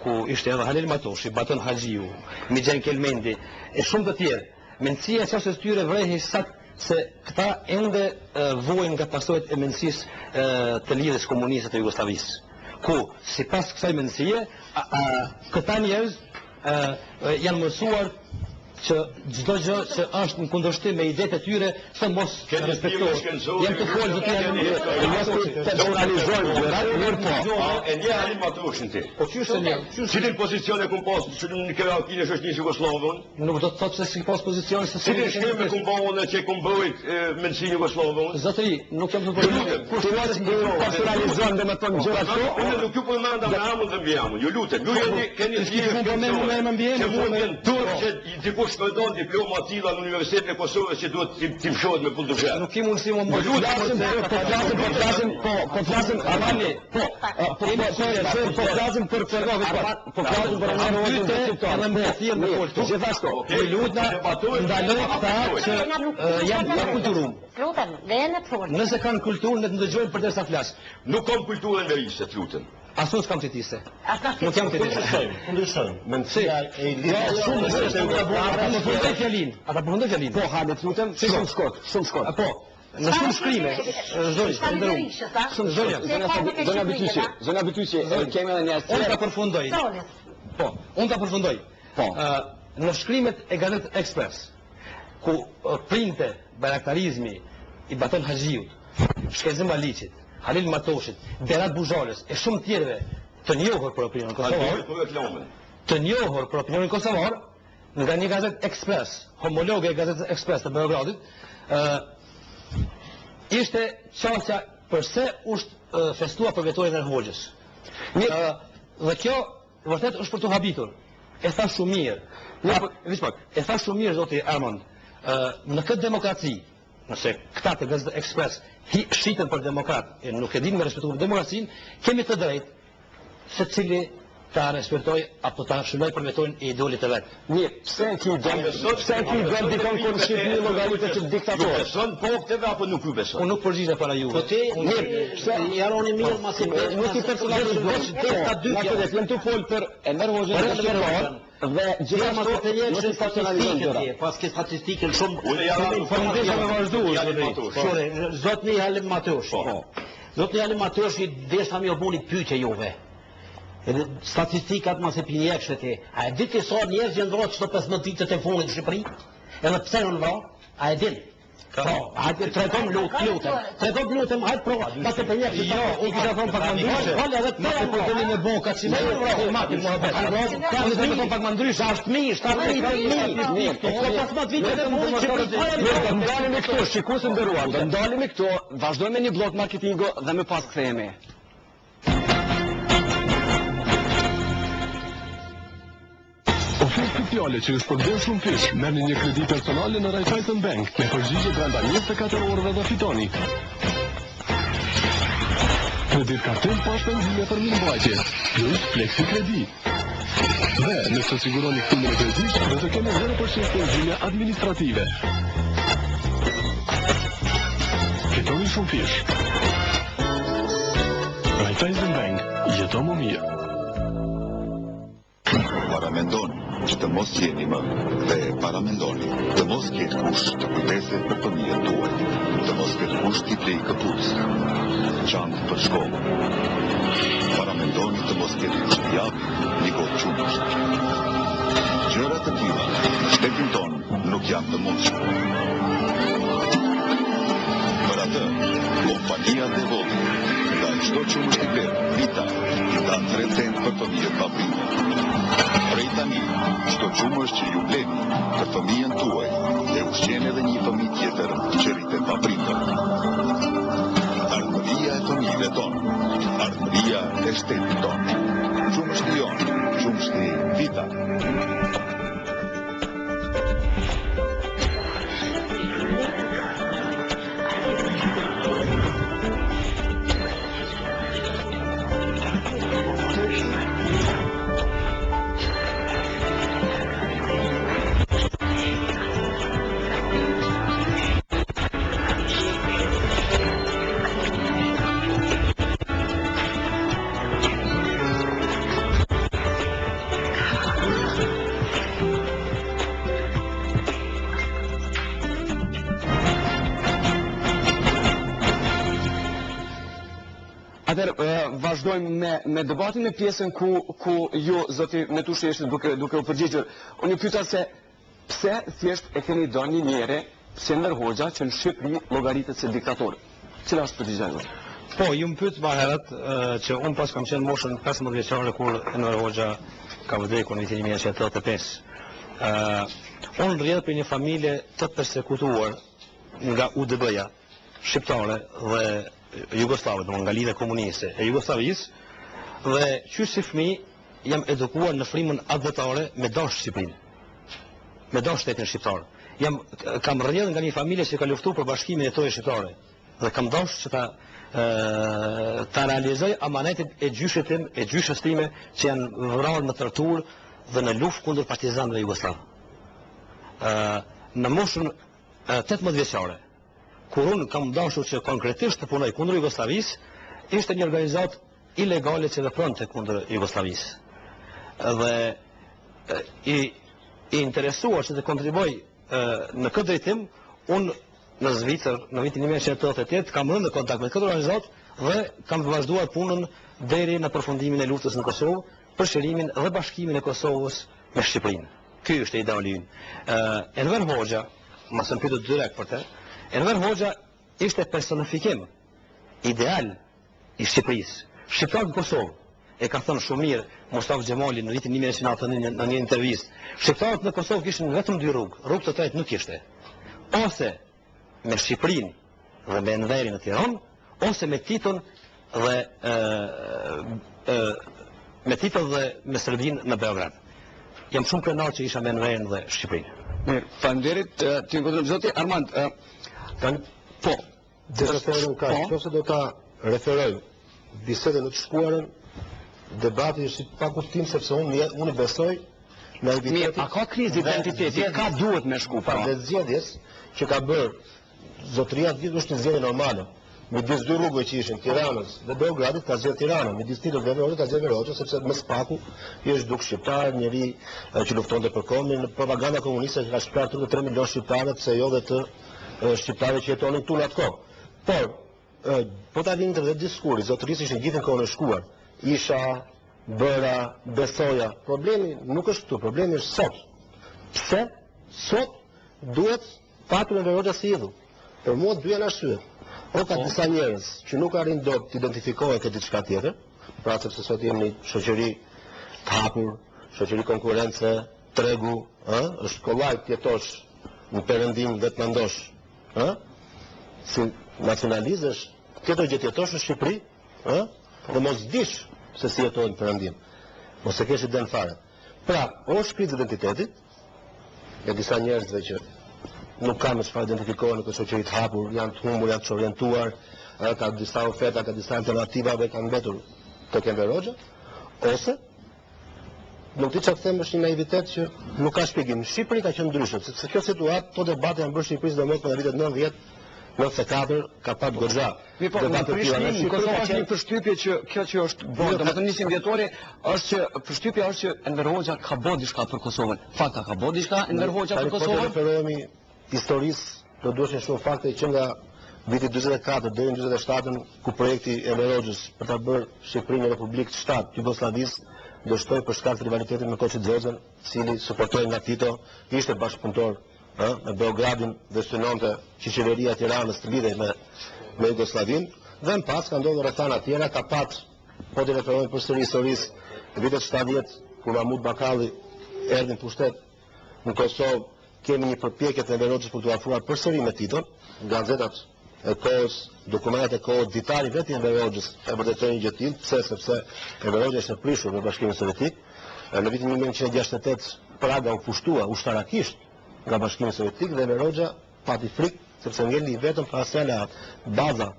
ku ishte edhe Halil Matoshi, Baton Haxhiu, Mixhen Kelmendi, e shumë të tjerë, mendësia e qasjes tyre vrehi se këta ende vojnë nga pasojat e mendësisë të lidhjes komuniste të Jugosllavisë. Ku, si pas kësaj mendësie, këta njerëz janë mësuar që çdo gjë që është në kundërshtim me idetë e tyre të mos respektohet. Janë të folë të personalizojnë mirë po. E një Halil Matoshin ti. Po çështë një. Cilin pozicion e kumpas në hierarkinë e shoqërisë jugoslave? Nuk do të thotë se si pas pozicioni se cilin shkrim e kumbavon që kumbojt mendsinë jugoslave? Zotëri, nuk jam të bëjë. Kushtuar të personalizojnë dhe me të gjëra këto. Unë nuk ju po mendam me amull dhe mbiamull. Ju lutem, ju jeni keni zgjedhur që mund të turp që kush më don diploma tilla në Universitetin e Kosovës që duhet t'i fshohet me pulldushar. Nuk i mundësi më flasim për gjithashtu, lutna ndaloj ata që janë kulturum. Nëse kanë kulturë, ne të ndëgjojmë përderisa flas. Nuk kam kulturën verise, të lutem. Asun s'kam të tise. Nuk jam të tise. Kundërshtojmë. Mendësia e Ata përfundoj fjalin. Po, hajde të lutem, shumë shkurt. Po, në shumë shkrime, Zona Bytyqi, kemi edhe një unë ta përfundoj. Po, unë ta përfundoj. Po. Në shkrimet e Gazetë Express, ku printe baraktarizmi i Baton Haxhiut, Shkezim Baliqit, Halil Matoshit, Berat Buzhalës e shumë tjerëve të njohur për opinionin kosovar, të njohur për opinionin kosovar, nga një Gazetë Express, homologe e Gazetës Express të Beogradit, ishte çështja përse është festua për vetorin e Hoxhës. Dhe kjo vërtet është për të habitur. E tha shumë mirë. E tha shumë mirë zoti Armand. Në këtë demokraci, nëse këta të Gazetë Express shiten për demokrat, e nuk e din me respektuar demokracinë, kemi të drejtë se cili ta respektoj apo ta shënoj për vetorin e idolit të vet. Mirë, pse e ki dëm dikon kur shqip një llogaritë të diktatorë? Beson po këteve apo nuk ju beson? Unë nuk përgjigjem para juve. Po ti, pse jaroni mirë mas i bëj. Nuk i personalizosh ta dy fjalë. Jam të fol për Enver Hoxhën dhe gjithashtu nuk i personalizon. Pas ke statistikën shumë. Unë jam përndeshja me vazhdues. Zotni Halim Matoshi. Zotni Halim Matoshi desha mi obuni pyetje juve. Statistikat mas e pinjekshët e. A e ditë sa njerëz që ndrohet çdo 15 ditë të fundit në Shqipëri? Edhe pse janë vrarë? A e din? Po, hajde tregom lutem, hajde prova. Ta të pinjeksh. Jo, unë kisha thënë pak më ndryshe. Hala edhe të përdorim me boka si më vrarë mati muhabet. Unë do të them pak më ndryshe, është mirë, 7 Po 15 vite të fundit ndalim këtu, shikues të nderuar, do ndalim këtu, vazhdojmë me një blok marketingu dhe më pas kthehemi. Ofertë speciale që është përbën shumë fish, merrni një kredi personale në Raiffeisen Bank, me përgjigje brenda 24 orëve dhe fitoni. Kredit kartel pa shpenzime për mirëmbajtje, plus Flexi Kredi. Dhe nëse siguroni ftymën e kredit, do të keni 0% shpenzime administrative. Fitoni shumë fish. Raiffeisen Bank, jeto më mirë. Paramendoni që të mos jeni më dhe paramendoni të mos ketë kush të kujdeset për fëmijën tuaj, të mos ketë kush t'i blej këpucë, çantë për shkollë. Paramendoni të mos ketë kush t'i japi një gotë qumësht. Gjëra të tilla në shtetin tonë nuk janë të mundshme. Për atë, kompania Devoli dha çdo qumësht i blerë, vita, i dha 3 cent për fëmijët pa prindër. Prej tani, çdo qumësht që ju bleni për fëmijën tuaj, e ushqen edhe një fëmijë tjetër që rritet pa prindër. Ardhmëria e fëmijëve tonë, ardhmëria e shtetit tonë. Qumështi jonë, qumështi Vita. Vazhdojmë me debatin në pjesën ku ju, zoti Metushi, ishte duke u përgjigjur. Unë ju pyeta se pse thjesht e keni dhënë një njeri si Enver Hoxha që në Shqipëri llogaritet si diktator. Cila është përgjigjja jote? Po, ju më pyet më herët që unë pas kam qenë moshën 15 vjeçare kur Enver Hoxha ka vdekur në vitin 1985. Unë rrjedh për një familje të persekutuar nga UDB-ja shqiptare dhe Jugoslave, nga lidhja komuniste e Jugosllavisë, dhe qysh si fëmijë jam edukuar në frymën advetare me dash Shqipërinë. me do shtetin shqiptar. Kam rrjedhur nga një familje që ka luftuar për bashkimin e toje shqiptare dhe kam dashur që ta realizoj amanetin e gjyshit tim, e gjyshës time që janë vrarë në torturë dhe në luftë kundër partizanëve jugosllav. Në moshën 18 vjeçare, kur unë kam dashur që konkretisht të punoj kundër Jugosllavisë, ishte një organizatë ilegale që vepronte kundër Jugosllavisë. Dhe i interesuar që të kontribuoj në këtë drejtim, unë në Zvicër, në vitin 1988, kam rënë në kontakt me këtë organizatë dhe kam vazhduar punën deri në përfundimin e luftës në Kosovë për shërimin dhe bashkimin e Kosovës me Shqipërinë. Ky është ideali ynë. Enver Hoxha, mos më pyet direkt për të, Enver Hoxha ishte personifikim ideal i Shqipërisë. Shqiptarët në Kosovë, e ka thënë shumë mirë Mustafa Xhemali në vitin 1991 në një intervistë. Shqiptarët në Kosovë kishin vetëm dy rrugë, rrugë të tretë nuk kishte. Ose me Shqipërinë dhe me Enverin në Tiranë, ose me Titon dhe me Serbinë në Beograd. Jam shumë krenar që isha me Enverin dhe Shqipërinë. Mirë, faleminderit. Ti më zoti Armand. Po. Nëse do ta referoj bisedën në të shkuarën, debati është pa kuptim sepse unë besoj në identitetin. A ka krizë identiteti? Ka duhet me shku pa. Dhe zgjedhjes që ka bërë zotëria gjithë është një zgjedhje normale. Midis dy rrugëve që ishin Tiranës dhe Beogradit ka zgjedhë Tiranën, midis Titos dhe Beogradit ka zgjedhë Verogjën, sepse mes paku i është duk shqiptar, njeri që luftonte për kombin, në propaganda komuniste që ka shprar 3 milion shqiptarë, pse jo dhe të shqiptarëve që jetonin këtu në atë kohë. Por po ta vinte dhe diskuri, zotërisë ishin gjithë në kohën e shkuar. Isha, bëra, besoja. Problemi nuk është këtu, problemi është sot. Pse? Sot duhet patur Enver Hoxha si idhull. Për mua dy janë arsyet. O ka disa njerëz që nuk arrin dot të identifikohen këtë diçka tjetër, pra sepse sot jemi në shoqëri të hapur, shoqëri konkurrence, tregu, është kollaj të jetosh në perëndim dhe të mendosh, si nacionalizësh, këto gjë të jetosh në Shqipëri, dhe mos dish se si jetojnë në perëndim, mos e kesh iden fare. Pra, o shkritë identitetit, e disa njerëzve që nuk ka me çfarë identifikohen në këtë shoqëri të hapur, janë të humbur, janë të orientuar, ka disa oferta, ka disa alternativa dhe kanë mbetur tek Enver Hoxha, ose nuk di çfarë them, është një naivitet që nuk ka shpjegim. Në Shqipëri ka qenë ndryshe, sepse kjo situatë, këto debate janë bërë Shqipërisë domosdoshmë në vitet 90-94 ka pat goxha. Po, në Prishtinë, në Kosovë është një përshtypje që kjo që është bërë, domethënë nisim vjetori, është që përshtypja është që Enver Hoxha ka bërë diçka për Kosovën. Fakta ka bërë diçka Enver Hoxha për Kosovën. Po referohemi historisë, do duheshin shumë fakte që nga viti 44 deri në 47 ku projekti Enver Hoxhës për ta bërë Shqipërinë një republikë të shtat Jugosllavisë dështoi për shkak të rivalitetit me Koçi Xhezën, cili suportoi nga Tito, ishte bashkëpunëtor me Beogradin dhe synonte që qeveria e Tiranës të lidhej me Jugosllavinë, dhe më pas ka ndodhur rrethana tjera, ka pat, po të referohemi përsëri historisë, në vitet 70 kur Mahmud Bakalli erdhi në pushtet në Kosovë, kemi një përpjekje të Enver Hoxhës për të afruar përsëri me Titon, gazetat e kohës, dokumentat e kohës, ditari vetë i Enver Hoxhës e vërtetoi një gjë të tillë, sepse Enver Hoxha ishte prishur në Bashkimin Sovjetik. Në vitin 1968 Praga u pushtua ushtarakisht nga Bashkimi Sovjetik dhe Enver Hoxha pati frikë sepse ngeli vetëm pas aleat. Baza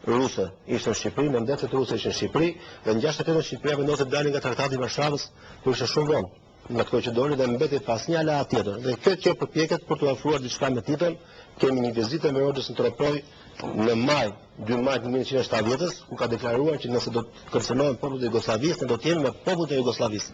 ruse ishte në Shqipëri, mendetet ruse ishte në Shqipëri dhe në 68 Shqipëria vendosi të dalin nga Traktati i Varshavës, ku ishte shumë vonë në këtë që doli dhe mbeti pas një aleat tjetër. Dhe kjo përpjeket për të afruar diçka me Titon. Kemi një vizitë Enver Hoxhës në Tropoj në maj, 2 maj 1970, ku ka deklaruar që nëse do të kërcënohen popullit e Jugosllavisë, ne do të jemi me popullit e Jugosllavisë.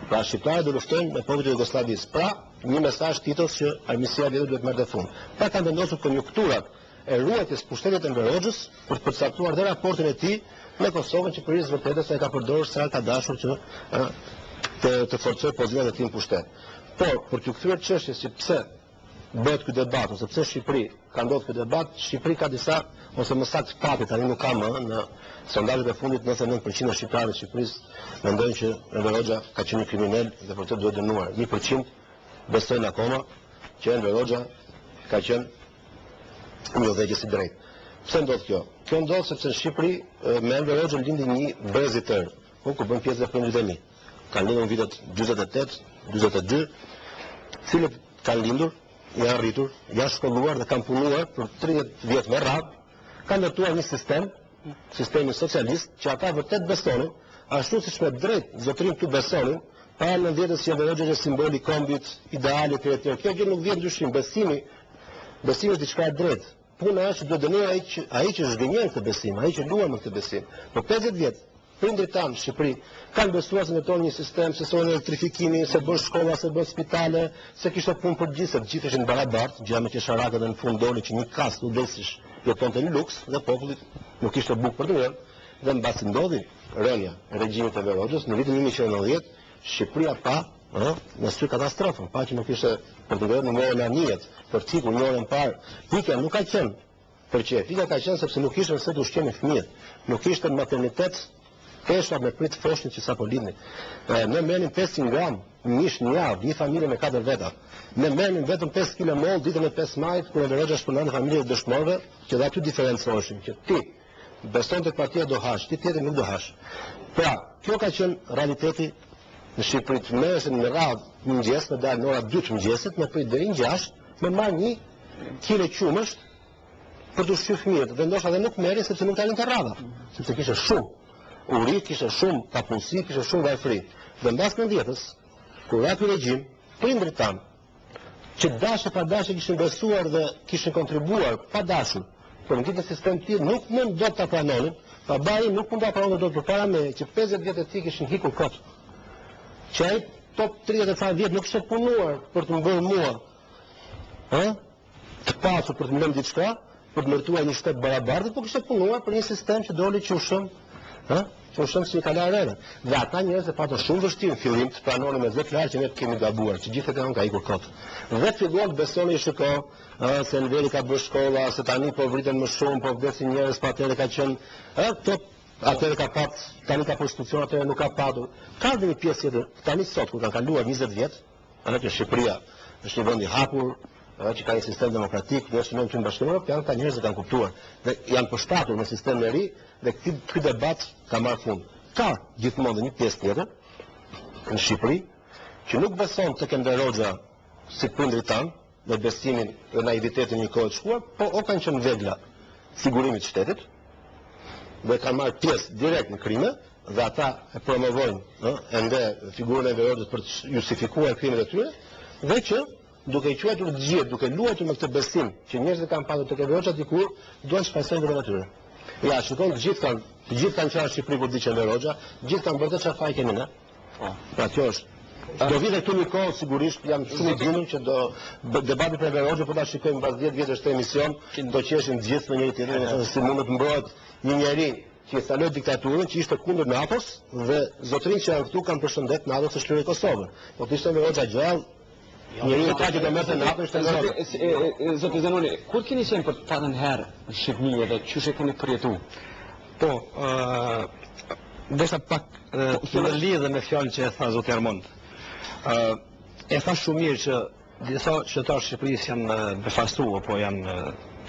Pra shqiptarët do luftojnë me popullit e Jugosllavisë. Pra, një mesazh Titos që armiqësia vjetër duhet merrte fund. Pra kanë vendosur konjunkturat e ruajtjes pushtetit të Enver Hoxhës për të përcaktuar dhe raportin e tij me Kosovën që për hir vërtetës e ka përdorur sa ka dashur që të forcojë pozicion e tij në pushtet. Por për të kthyer çështjes se pse bëhet ky debat, ose pse Shqipëri ka ndodhur ky debat, Shqipëri ka disa ose më saktë fati tani nuk kam në sondazhet e fundit 99% e shqiptarëve të Shqipërisë mendojnë që Enver Hoxha ka qenë një kriminal dhe vërtet duhet dënuar. 1% besojnë akoma që Enver Hoxha ka qenë një udhëheqës i drejtë. Pse ndodh kjo? Kjo ndodh sepse në Shqipëri me Enver Hoxhën lindi një brez i tërë, ku bën pjesë e prindërit e mi. Kanë lindur në vitet 48, 42, cilët kanë lindur, janë rritur, janë shkolluar dhe kanë punuar për 30 vjet me radhë, kanë ndërtuar një sistemin socialist, që ata vërtet besonin, ashtu siç me drejt zotërim këtu besonin, para 90-s që Enver Hoxha është simboli i kombit, idealit e tjerë. Kjo gjë nuk vjen dyshim, besimi është diçka e drejtë. Puna është që do dënohet ai që zgënjen këtë besim, ai që luan me këtë besim. Për 50 vjet prindrit tanë në Shqipëri kanë besuar se ndërton një sistem, se son elektrifikimi, se bën shkolla, se bën spitale, se kishte punë për gjithë, se të gjithë ishin barabartë, gjë me qesharakët dhe në fund doli që një kast studentësh jetonte në luks dhe populli nuk kishte bukë për të ngrënë. Dhe mbasi ndodhi rënja e regjimit të Enver Hoxhës në vitin 1990, Shqipëria pa në sy katastrofën, pa që nuk ishte për të ngrënë në morën e anijet, për ciku në orën parë. Pika nuk ka qenë për qef, pika ka qenë sepse nuk ishte nëse të ushqeni fëmijët, nuk ishte në maternitet pesha me prit foshnit që sa po lidni. Ne merrim 500 gram mish në javë, një familje me 4 veta. Ne merrim vetëm 5 kg moll ditën e 5 majit, kur Enver Hoxha shpërndante familjet dëshmorëve, që dhe aty diferencoheshin, që ti beson tek partia do hash, ti tjetër nuk do hash. Pra, kjo ka qenë realiteti në Shqipëri. Të merreshin në radhë në mëngjes, në dalë në ora 2 të mëngjesit, me prit deri në 6, me marr 1 kg qumësht për të ushqyer fëmijët. Dhe ndoshta edhe nuk merrin sepse nuk kalon të rradha, sepse kishte shumë uri, kishte shumë kapunësi, kishte shumë vajfri. Dhe mbas 90-s, kur rapi regjim, prindrit tanë, që dashë pa dashë kishin besuar dhe kishin kontribuar pa dashur për në këtë sistem të tillë, nuk mund do të pranonin, pa bari nuk mund të pranonin do të përpara me që 50 vjet e tij kishin hikur kot. Që ai top 30 vjet nuk kishte punuar për të bërë mua, të pasur për të mbledhur diçka, për të ndërtuar një shtet barabartë, por kishte punuar për një sistem që doli që ushëm, që ushëm si kalar erë. Dhe ata njerëz e patën shumë vështirë në fillim të pranonin me zë klar që ne kemi gabuar, që gjithë kanë ka ikur kot. Dhe filluan të besonin se Enveri ka bërë shkolla, se tani po vriten më shumë, po vdesin njerëz, pa atëherë ka qenë, atëherë ka pat, tani ka prostitucion, atëherë nuk ka patur. Ka dhe një pjesë tjetër, tani sot kur kanë kaluar 20 vjet, që Shqipëria është një vend i hapur, që ka një sistem demokratik, dhe është në të Bashkimin Evropian, ka njerëz që kanë kuptuar dhe janë përshtatur në sistemin e ri dhe ky debat ka marrë fund. Ka gjithmonë një pjesë tjetër në Shqipëri që nuk beson tek Enver Hoxha si prindrit tanë, me besimin dhe naivitetin një kohë të shkuar, po o kanë qenë vegla sigurimit të shtetit dhe kanë marrë pjesë direkt në krime dhe ata e promovojnë ende figurën e Enver Hoxhës për të justifikuar krimet e tyre dhe që duke i quajtur të gjithë, duke luajtur me këtë besim që njerëzit kanë pasur tek Enver Hoxha dikur, duan të shpajsojnë vetëm atyre. Ja, shikon të gjithë kanë qenë në Shqipëri kur diçë Enver Hoxha, të gjithë kanë bërë të çfarë faj kemi ne. Pra kjo është. Do vite këtu një kohë sigurisht jam shumë i bindur që do debati për Enver Hoxhën po ta shikojmë mbas 10 vjetësh të emision, do qeshim të gjithë në njëri tjetrin, si mund të mbrohet një njeri që instaloi diktaturën, që ishte kundër NATO-s dhe zotërinj që janë këtu kanë përshëndet NATO-s së shtrirë Kosovën. Po ishte Enver Hoxha gjallë, njëri i që do merrte NATO ishte NATO. Zoti Zanoni, kur keni qenë për të parën herë në Shqipëri dhe çu e keni përjetuar? Po, desha pak të lidhe me fjalën që e tha zoti Armond. E tha shumë mirë që disa qytetarë Shqipërisë janë befastuar, po janë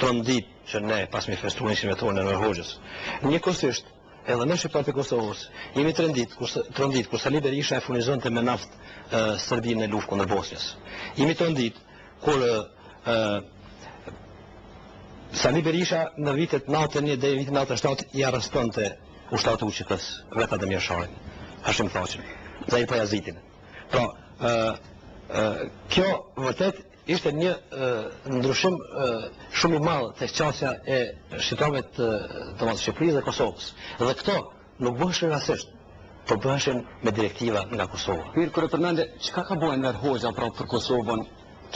trondit që ne pas me festuar ishim vetë në Enver Hoxhës. Njëkohësisht, edhe ne shqiptarët e Kosovës jemi trondit kur Sali Berisha e furnizonte me naftë Serbinë në luftë kundër Bosnjës. Jemi trondit kur Sali Berisha në vitet 91 deri në vitin 97 i arrestonte ushtatu UÇK-s vetë Ademir Sharin, Hashim Thaçin, Zahir Pajazitin. Pra, kjo vërtet ishte një ndryshim shumë i madh tek qasja e shqiptarëve të Shqipërisë dhe Kosovës. Dhe këto nuk bëheshin rastisht, por bëheshin me direktiva nga Kosova. Mirë, kur e përmendë, çka ka bërë Enver Hoxha për Kosovën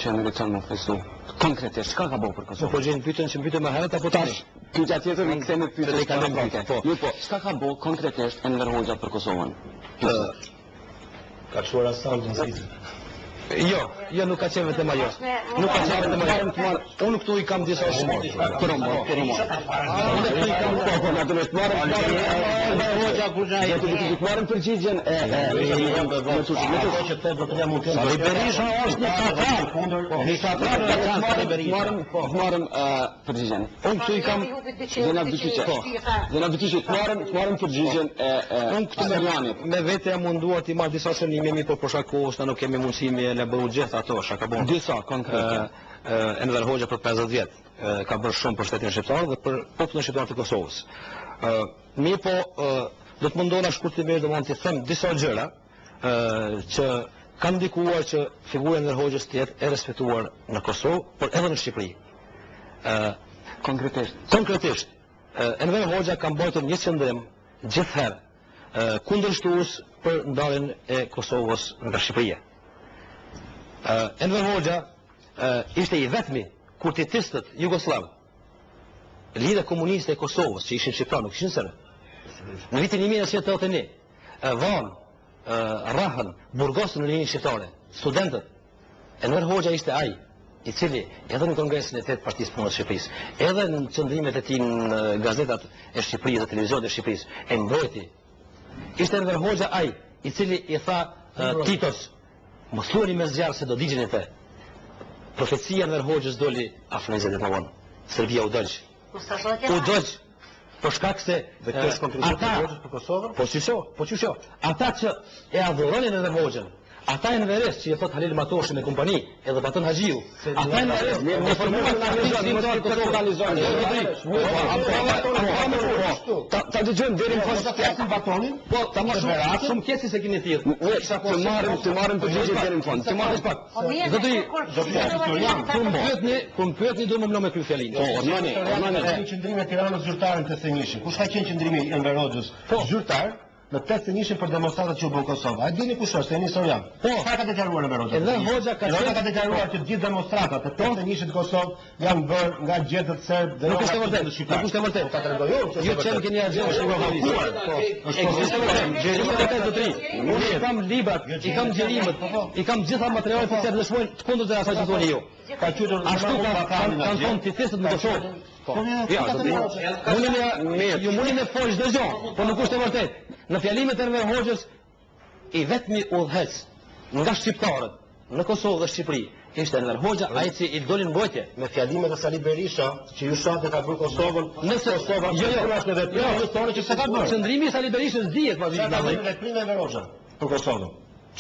që në reton më festu? Konkretisht, çka ka bërë për Kosovën? Po gjejnë pyetjen që pyetëm më herët apo tash? Pyetja tjetër më kthejmë pyetjen e kamë. Jo, po, çka ka bërë konkretisht Enver Hoxha për Kosovën? Ka çuar asam të nxitën. Jo, nuk ka qenë vetëm ajo. Nuk ka qenë vetëm ajo. Unë këtu i kam disa shumë. Por mo. Unë këtu i kam po na duhet të marrim përgjigjen e që të do të jam mund të Sali Berisha është një katar kundër marrim përgjigjen. Unë këtu i kam Zena Bytyqi marrim përgjigjen e unë këtu me vete jam munduar të marr disa shënime, por për shkak kohës na nuk kemi mundësi me ja bëu gjithë ato, shakabon. Disa konkret. Enver Hoxha për 50 vjet ka bërë shumë për shtetin shqiptar dhe për popullin shqiptar të Kosovës. Mirë po, do të mundona shkurtimisht domethënë të them disa gjëra që kanë ndikuar që figura e Enver Hoxhës të jetë e respektuar në Kosovë, por edhe në Shqipëri. Konkretisht, Enver Hoxha ka mbajtur një qëndrim gjithherë kundërshtues për ndarjen e Kosovës nga Shqipëria. Enver Hoxha ishte i vetmi kur titistët Jugoslav, lidhja komuniste e Kosovës, që ishin shqiptar, nuk ishin sërë, në vitin 1981, Van, Rahën, Burgosën në linjë shqiptare, studentët, Enver Hoxha ishte ai, i cili edhe në kongresin e 8 Partisë Punës Shqipërisë, edhe në qëndrimet e tij në gazetat e Shqipërisë dhe televizionet e Shqipërisë, e mbrojti. Ishte Enver Hoxha ai, i cili i tha Titos, mos thuani me zjarr se do digjeni te. Profecia Enver Hoxhës doli afër 20 vjet vonë. Serbia u dëgj. U dëgj. Për shkak se ata për Kosovën, po çu. Ata që e adhuronin Enver Hoxhën, ata janë veres që i thot Halil Matoshi me kompani, edhe Baton Haxhiu. Ata janë veres, ne formuan të organizojnë. Ta dëgjojmë deri në fund të Batonin, po ta marrë shumë kesi se keni thirrë. Të marrim përgjigje deri në fund. Të marrim pak. Do pyetni do më me ky fjalin. Po, ornani. Qendrimi i Tiranës zyrtarën të thënishin. Kush ka qenë qendrimi i Enver Hoxhës? Zyrtar në 8 për demonstratat që u bën në Kosovë. A dini kush është? Një historian. Po, çfarë ka deklaruar Enver Hoxha? Enver Hoxha ka deklaruar që gjithë demonstratat të 8 të Kosovë janë bërë nga gjetët serbë dhe nuk është e vërtetë. Nuk është e vërtetë. Po ta tregoj unë. Jo çem keni agjenë shqiptare. Po, ekziston gjerimet e të tri. Unë i kam librat, i kam gjerimet, i kam gjitha materialet që dëshmojnë të kundërt të asaj që thoni ju. Ka qytur ashtu kanë thonë titistët në Kosovë. Ja, ju mundi me folë çdo gjë, po nuk është e vërtetë. Në fjalimet e Enver Hoxhës, i vetmi udhëhec nga shqiptarët në Kosovë dhe Shqipëri ishte Enver Hoxha, ai që i dolin mbrojtje me fjalimet e Sali Berisha, që ju shoqë ka bërë Kosovën, nëse Kosova është në veprim, ju thonë që s'ka bërë. Qëndrimi i Sali Berishës dihet pa vizë. Ka bërë veprime Enver Hoxha për Kosovën.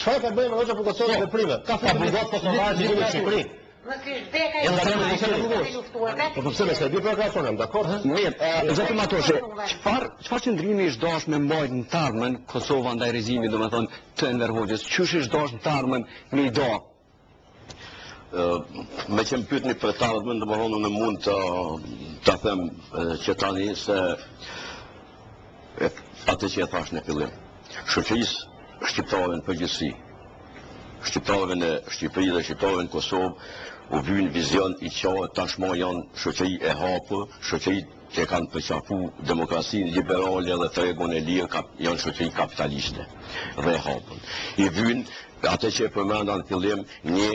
Çfarë ka bërë Enver Hoxha për Kosovën veprime? Ka burgos kosovarë në Shqipëri. Po pse me se di provokacionem, dakor? Mirë, zoti Matoshi, çfarë qëndrimi është dash me mbajt në tarmën Kosova ndaj regjimit, domethënë të Enver Hoxhës? Çush është dash në tarmën me i do? Me që më pyetni për tarmën, domethënë unë mund ta them që tani se atë që e thash në fillim. Shoqërisë shqiptare në përgjithësi, shqiptarëve në Shqipëri dhe shqiptarëve në Kosovë u vyn vizion i qartë, tashmë janë shoqëri e hapur, shoqëri që kanë përqafu demokracinë liberale dhe tregun e lirë, janë shoqëri kapitaliste dhe e hapur. I vyn atë që e përmenda në fillim një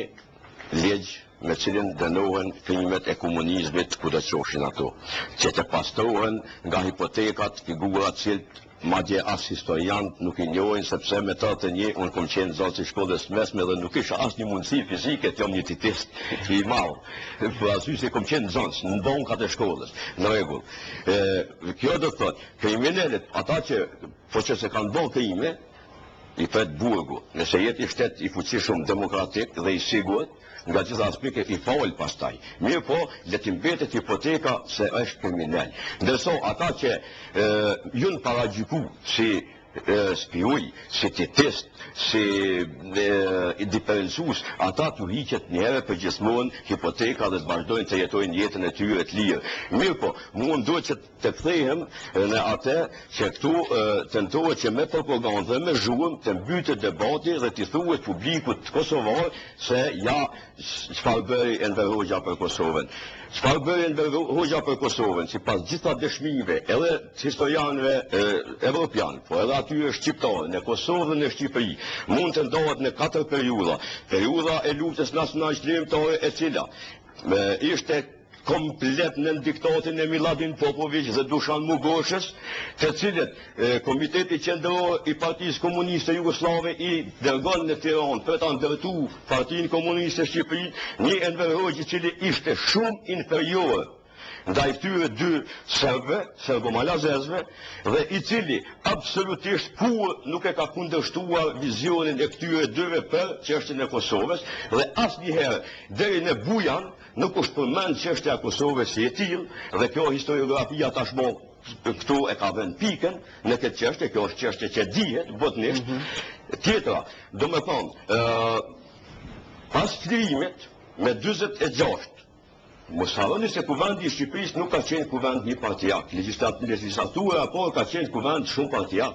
ligj me cilin dënohen krimet e komunizmit ku do të qofshin ato, që të pastrohen nga hipotekat figura cilët madje as historianët nuk i njohin, sepse me 81 unë kom qenë zot i shkollës mesme dhe nuk isha as një mundësi fizike të jam një titist i madh. Për arsye se kom qenë zonës në bankat e shkollës. Në rregull. Kjo do të thotë, kriminalët, ata që po që se kanë bërë krime, i pret burgu, nëse jetë i shtet i fuqishëm demokratik dhe i sigurt, nga gjitha aspekte i fol pastaj. Mirë po, le të mbetet hipoteka se është kriminal. Ndërsa ata që jun paragjyku si spiuj, si titist, si diferencues, ata t'u hiqet njëherë për gjithmonë hipoteka dhe të vazhdojnë të jetojnë jetën e tyre të lirë. Mirë po, mund duhet që të kthehem në atë që këtu tentohet që me propagandë dhe me zhurmë të mbytet debati dhe t'i thuhet publikut kosovar se ja çfarë bëri Enver Hoxha për Kosovën. Çfarë bëri Enver Hoxha për Kosovën, sipas gjitha dëshmive, edhe historianëve evropian, po edhe atyre shqiptarë, në Kosovë dhe në Shqipëri, mund të ndohet në 4 periudha. Periudha e luftës nacionale çlirimtare e cila ishte komplet në diktatin e Miladin Popović dhe Dušan Mugošës, të cilët Komiteti Qendror i Partisë Komuniste Jugoslave i dërgon në Tiranë për ta ndërtuar Partinë Komuniste Shqipëri, një Enver Hoxhë i cili ishte shumë inferior ndaj këtyre dy serbëve, serbo-malazezve, dhe i cili absolutisht kur nuk e ka kundërshtuar vizionin e këtyre dyve për çështjen e Kosovës, dhe asnjëherë deri në Bujan nuk është përmend çështja e Kosovës si e tillë, dhe kjo historiografia tashmë këtu e ka vënë pikën në këtë çështje, kjo është çështje që dihet botnisht. Tjetra, do me thonë, pas çlirimit me 46, mos harroni se kuvendi i Shqipërisë nuk ka qenë kuvend një partijak, legjislatura apo ka qenë kuvend shumë partijak,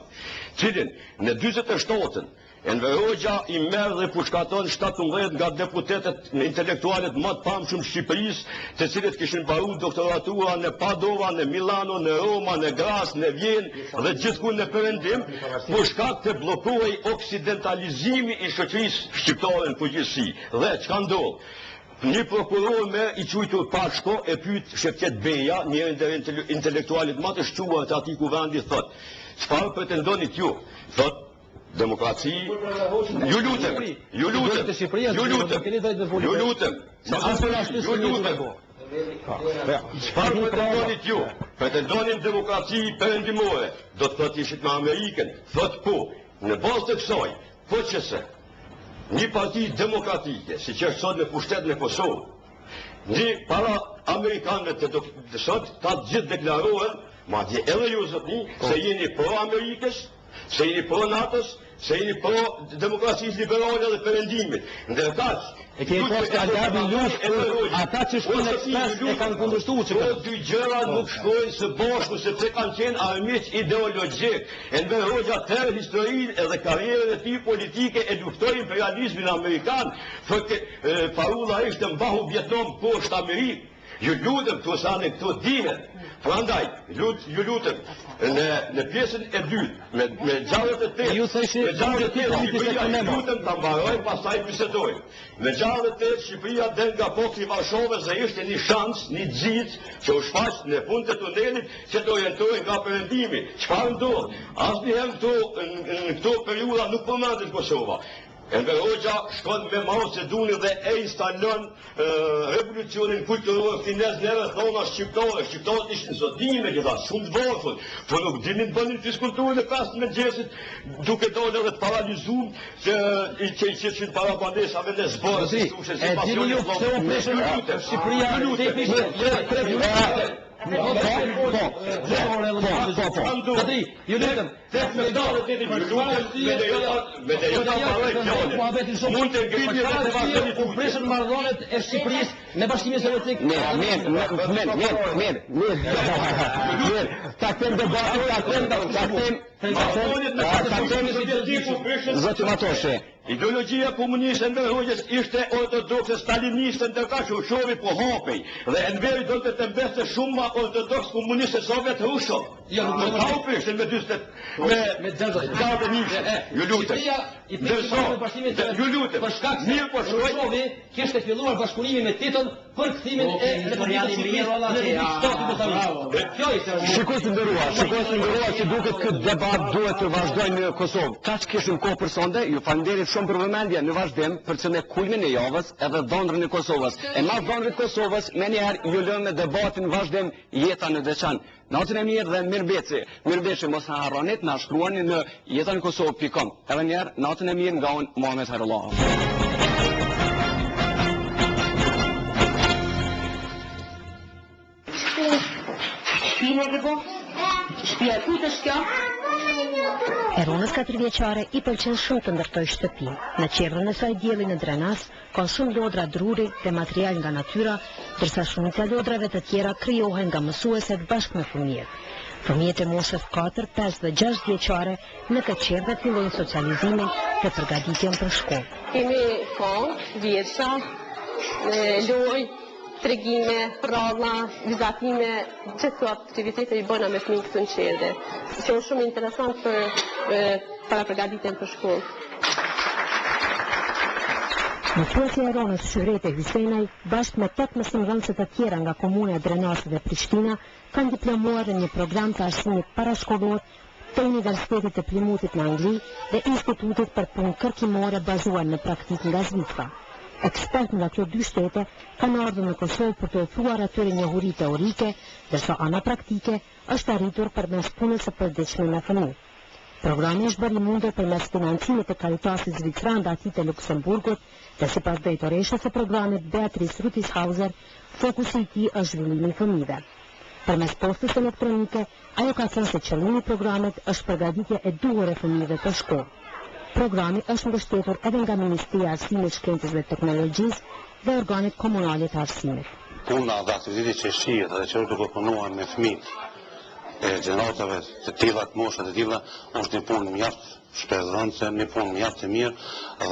cilin në 47-ën Enver Hoxha i merr dhe pushkaton 17 nga deputetet në intelektualet më të pamshëm Shqipërisë, të cilët kishin mbaruar doktoratura në Padova, në Milano, në Roma, në Graz, në Vjenë dhe gjithku në Perëndim, për shkak të bllokuar oksidentalizimi i shoqërisë shqiptare në përgjithësi. Dhe çka ndodh? Një prokuror me i quajtur Pashko e pyet Shevket Beja, njërin ndër intelektualit më të shquar të atij kuvendi, thotë: "Çfarë pretendoni ju?" Thotë: "Demokraci, ju lutem, çfarë pretendonit ju? Pretendonin demokraci perëndimore, do të thotë ishit me Amerikën." Thotë po, në bazë të kësaj, po qëse një parti demokratike, si që është sot në pushtetën e Kosovë, një para Amerikanët të sot, ta gjithë deklarohen, madje edhe ju zotni, se jeni pro-Amerikës, se jeni pro-NATO-s, se jeni pro-demokracisë liberale dhe perëndimit. Ndërkaq, e kemi pas të Aljabi luftë, ata që shkojnë ekspres e kanë kundërshtuar që këto dy gjëra nuk shkojnë së bashku, sepse kanë qenë armiq ideologjik. Enver Hoxha tërë historinë edhe karrierën e tij politike e luftoi imperializmin amerikan, parolla ishte mbahu Vietnam poshtë Amerikë. Ju lutem, këto sa në këto dihet. Prandaj, ju lutem, në pjesën e dytë, me gjarët e tërë, Shqipëria, ju lutem ta mbaroj, pastaj bisedojmë. Me gjarët e tërë, Shqipëria del nga boksi i Varsovës dhe ishte një shans, një xhix që u shfaq në fund të tunelit që të orientohej nga perëndimi. Çfarë ndodh? Asnjëherë në këto periudha nuk përmendet Kosova. Enver Hoxha shkon me Mao Zeduni dhe e instalon revolucionin kulturor kinez në thona shqiptare. Shqiptarët ishin zotënjë me gjitha, shumë të varfër, po nuk dinin bënin fiskulturën e 15 duke dalë edhe të paralizuar që i qeshin para bandesave në zborës. E dini ju pse u prishën Shqipëria prishën marrëdhëniet e Shqipërisë me Bashkimin Sovjetik. Zoti Matoshe, ideologjia komuniste e Enver Hoxhës ishte ortodokse staliniste, ndërkaq që ushovi po hapej dhe Enveri donte të mbeste shumë ma ortodoks komuniste sovjet ruso. Jo, nuk hapeshin me 40 me 60 nishë. Ju lutem. Ju lutem. Për shkak se Rushovi kishte filluar bashkëpunimin me Titon për kthimin e Republikës Shqipërisë. Shikoj të nderuar që duket këtë debat duhet të vazhdojnë në Kosovë. Kaq kishim kohë për sonde, ju falenderoj shumë për vëmendje në vazhdim për që në kulmin e javës edhe dhëndrën e Kosovës. E mas dhëndrën e Kosovës, me njëherë ju lëmë me debatin vazhdim jeta në veçantë. Natën e mirë dhe mirëmbëjtje mos na harronit, na shkruani në jetanekosovë.com. Edhe njerë, natën e mirë nga unë Muhamet Hairullah. Shpine ke po? Shpia e kujt është kjo? Eronës 4 vjeqare i pëlqen shumë të ndërtoj shtëpi. Në qevrën e saj dielli në Drenas, ka shumë lodra druri dhe material nga natyra, dërsa shumica lodrave të tjera krijohen nga mësueset bashkë me fëmijët. Fëmijët e moshës 4, 5 dhe 6 vjeqare në këtë qevre fillojnë socializimin dhe përgatitjen për shkollë. Kemi fond, vjeça, loj, tregime, ralla, vizatime, gjithë aktivitete i bëna me fëmijë këtu në qevre, që është shumë interesant para përgatitjen për shkollë. Në Qosja e Ronës Shyrete Hysenaj, bashkë me 8 mësimdhënëse të tjera nga komune e Drenasit dhe Prishtina, kanë diplomuar në një program të arsimit parashkollor të Universitetit të Plymutit në Angli dhe Institutit për punë kërkimore bazuar në praktikë nga Zvicra. Ekspertë nga këto dy shtete kanë ardhur në Kosovë për të ofruar atyre njohuri teorike, ndërsa ana praktike është arritur përmes punës së përditshme me fëmijë. Programi është bërë i mundur përmes financimit të Caritasit Zvicran dhe atit të Luksemburgut dhe sipas drejtoreshës së programit Beatrice Rutishauser, fokusi i tij është zhvillimi i fëmijëve. Përmes postës elektronike, ajo ka thënë se qëllimi i programit është përgatitja e duhur e fëmijëve për shkollë. Programi është mbështetur edhe nga Ministria e Arsimit, Shkencës dhe Teknologjisë dhe organet komunale të arsimit. Puna dhe aktiviteti që shihet dhe që duke punuar me fëmijët e gjeneratave të tilla, të moshat të tilla, është një punë mjaft shpërndonse, një punë mjaft e mirë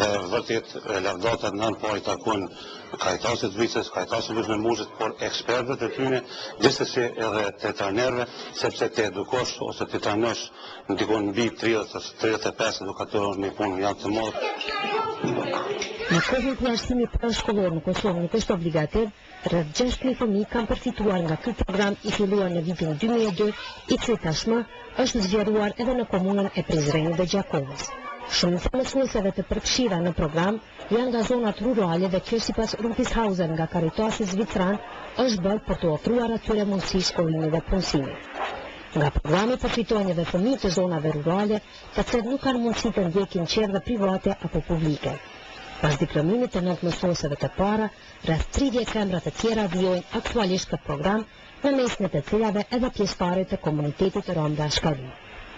dhe vërtet lavdatat nën po i takojnë Caritasit Zvicrës, Caritasit me muzit, por ekspertëve të tyre, gjithsesi edhe të trajnerëve, sepse të edukosh ose të trajnosh ndikon mbi 30-35 edukatorë është një punë mjaft të madhe. Në kohën kur arsimi parashkollor në Kosovë nuk është obligativ, rreth 6.000 fëmijë kanë përfituar nga ky program i filluar në vitin 2002, i cili tashmë është zgjeruar edhe në komunën e Prizrenit dhe Gjakovës. Shumica e mësuesve të përfshira në program janë nga zonat rurale dhe kjo sipas Rutishauser nga Caritasi Zvicran është bërë për të ofruar atyre mundësi shkollimi dhe punësimi. Nga programi përfitojnë edhe fëmijë të zonave rurale, të cilët nuk kanë mundësi të ndjekin qerdhe private apo publike. Pas diplomimit të 9 mësuesve të para, rreth 30 femra të tjera vijojnë aktualisht këtë program, në mesin e të cilave edhe pjesëtarët të komunitetit rom dhe ashkavi.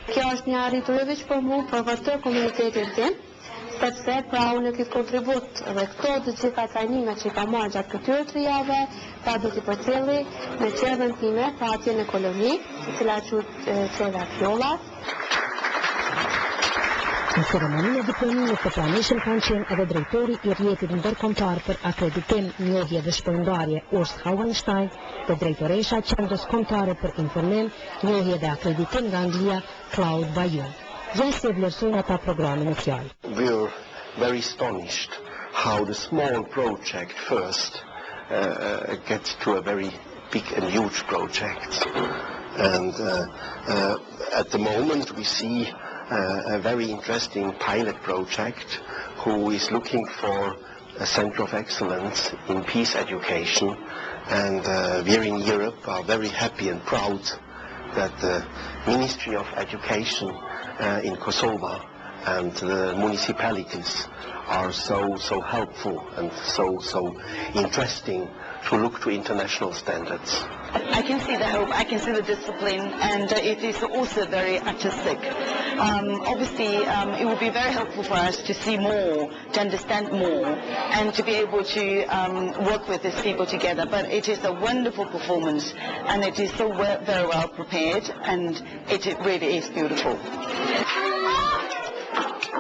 Kjo është një arritur veç për mu, për vërtet komunitetin tim, sepse pra unë këtë kontribut dhe këto të gjitha trajnime që ka marrë gjatë këtyre 3 javë, pra do t'i përcjelli me qerdhen time, pra atje në koloni, e cila qerdha Fjollat. Në ceremoninë e diplomimit të pranishëm kanë qenë edhe drejtori i rrjetit ndërkombëtar për akreditim, njohje dhe shpërndarje Urs Hauenstein dhe drejtoresha e qendrës kombëtare për informim, njohje dhe akreditim nga Anglia, Claude Bayon. Ja se vlerësojnë ata programin në fjalë. We're very astonished how the small project first gets to a very big and huge project. And at the moment we see a very interesting pilot project who is looking for a center of excellence in peace education, and we in Europe are very happy and proud that the Ministry of Education in Kosovo and the municipalities are so helpful and so interesting to look to international standards. I can see the hope, I can see the discipline, and it is also very artistic. Obviously, it would be very helpful for us to see more, to understand more, and to be able to work with these people together. But it is a wonderful performance, and it is so very well prepared, and it really is beautiful.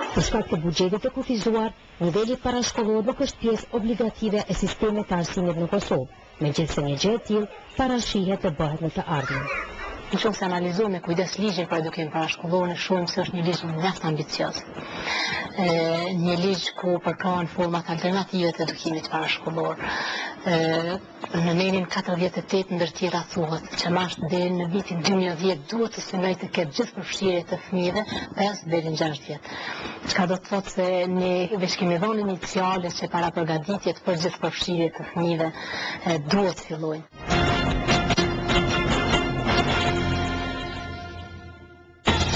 Për shkak të buxhetit të kufizuar, niveli parashkollor nuk është pjesë obligative e sistemit të arsimit në Kosovë, megjithëse një gjë e tillë parashihet të bëhet në të ardhmen. Nëse analizojmë me kujdes ligjin për edukim parashkollor, ne shohim se është një ligj mjaft ambicioz. Një ligj ku përkrahen format alternative të edukimit parashkollor. Në menin 48 ndër tjera thuhet që mashtë deri në vitin 2010 duhet të synojë të ketë gjithë përfshirjet të fëmijëve 5 deri në 6 vjet. Çka do të thotë se ne veç kemi dhënë iniciale që para përgatitjet për gjithë përfshirjet të fëmijëve duhet të fillojnë.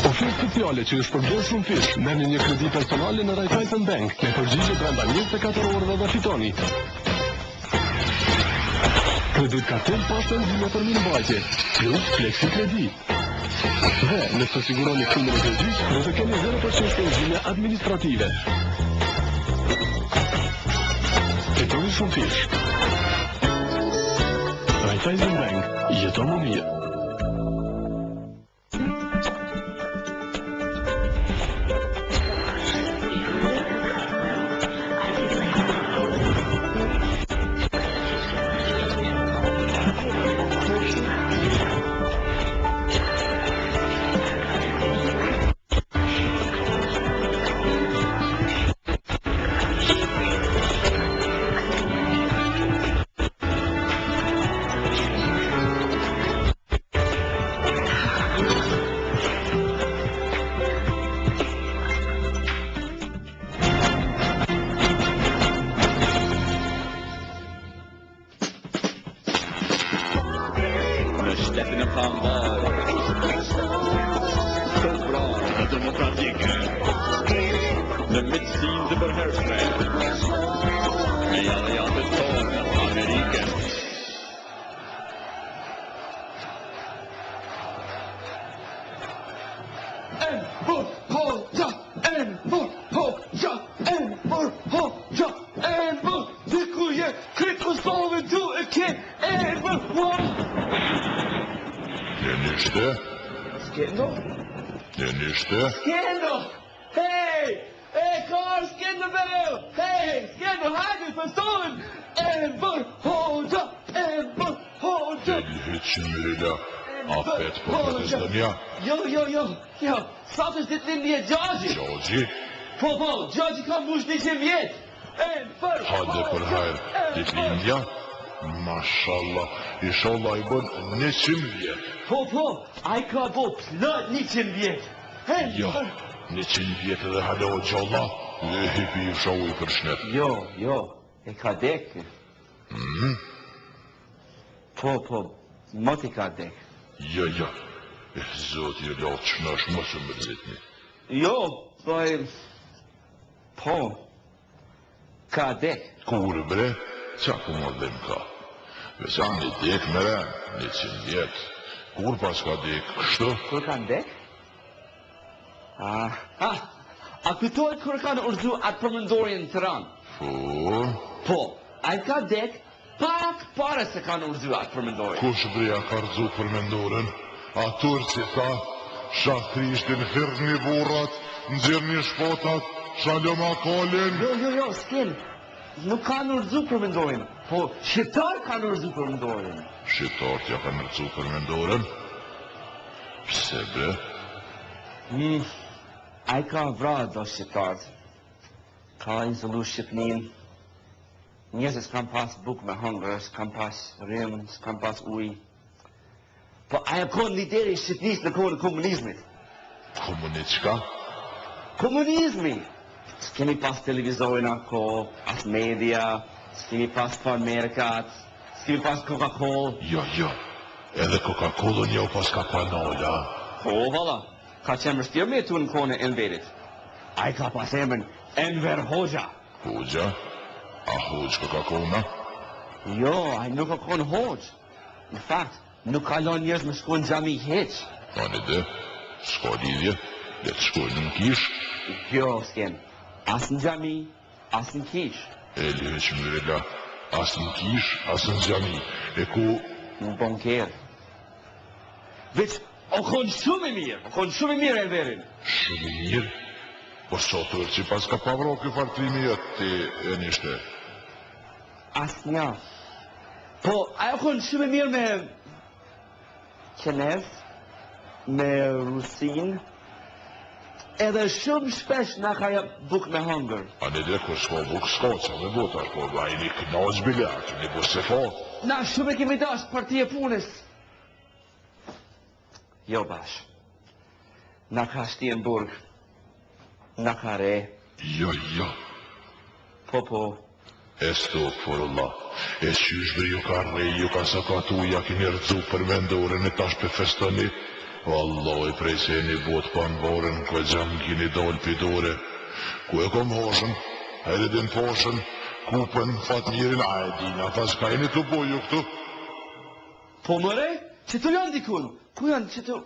Ofertë speciale që është përbërë shumë fish, merrni një kredi personale në Raiffeisen Bank, me përgjigje brenda 24 orëve dhe fitoni. Kredit kartel pas penzime për mirëmbajtje, plus Flexi Kredi. Dhe nëse të siguroni fundën e kredit, do të keni 0% penzime administrative. Fitoni shumë fish. Raiffeisen Bank, jeton më mirë. Hoxha, Enver, dikuje, krit Kosovën du e ke, Enver, Enişte, Skendo? enişte, Skendo! Hey! Hey, Karl, Skendo beru! Hey, Skendo, hajde, förståen! Enver, Hoxha, Enver, Hoxha! hiç mirila, affet patatesten ya. Jo, sot është ditëlindje e Gjaxhi. Gjaxhi? Po, Gjaxhi ka mbush 100 vjet. Hadi për hajr, ditëlindja? Mashallah, inshallah I bën 100 vjet. Po, ai ka bo plot 100 vjet. Jo, 100 vjet edhe halo gjalla, e hipi I shohu I përshnet. Jo, e ka dek. Po, moti ka dek. Jo, zoti I lau që nash më së mërzitni. Jo, po, ka dek. Kur bre, qa ku më dhem ka? Vesa një dek më ren, 100 vjet. Kur pas ka dek, kështë? Kur ka dek? A kujtohet kur kanë urzu atë përmendorin në Tiranë? Po, a I ka dek pak pare se kanë urzu atë përmendorin. Kush breja ka rëzu përmendorin? A Turci tha, shah Krishtin, hirni burrat, nxirni shpotat, shalom akolin. Jo, s'ken. Nuk kanë urzu përmendorin. Po, shqiptar kanë urzu përmendorin. Shqiptarët ja kanë rëzu përmendorin? Pse bre? A I ka vrad do shqiptarët. Ka insullu Shqipnin. Njerëzit s'kan pas buk me hëngër, s'kan pas rrim, s'kan pas uj. Po ajo kon lideri Shqipnis në kohën e komunizmit. Komunist qka? Komunizmi! S'kemi pas televizorin ako, as media, s'kemi pas farmerkat, s'kemi pas Coca-Cola. Jo, edhe Coca-Cola jo pas ka panola. Po, valla, ka qenë vështirë me tu në kohën e Enverit. A I ka pas emrin Enver Hoxha. Hoxha? A Hoxh Coca-Cola? Jo, a I nuk ka konë Hoxh. Në fakt, nuk kalon njerëz me shkojnë xhami heq. Tani dhe, s'ka lidhje, le të shkojnë në kish. Jo, s'ken. As në xhami, as në kish. Eli heq mërela, as në kish, as në xhami. E ku? Në banker. Veç, o konë shumë i mirë Enverin. Shumë i mirë? Po sotër që pas ka pavro kjo fartrimi jetë ti e nishte. As nja. Po, ajo konë shumë i mirë me Qenev, me Rusin, edhe shumë shpesh na ka buk me hëngër. A në dhe kur s'ka buk s'ka që me botar, po a I një knaq bilat, një bu se fa. Na shumë e kemi dash parti e punës. Jo bash. Na ka Shtienburg. Na ka re. Jo. Po. Estogfirullah. E qyshve ju ka re, ju ka sakatu, ja kini rëzu për vendoren e tash për festoni. Allah I prej se një bot për në boren, ku e gjam kini dol pidore. Ku e kom hoshën, heredin foshën, kupën, fat njerin, a e dina, pas ka jeni të boju këtu. Po mëre, që të janë dikun? Ku janë që të...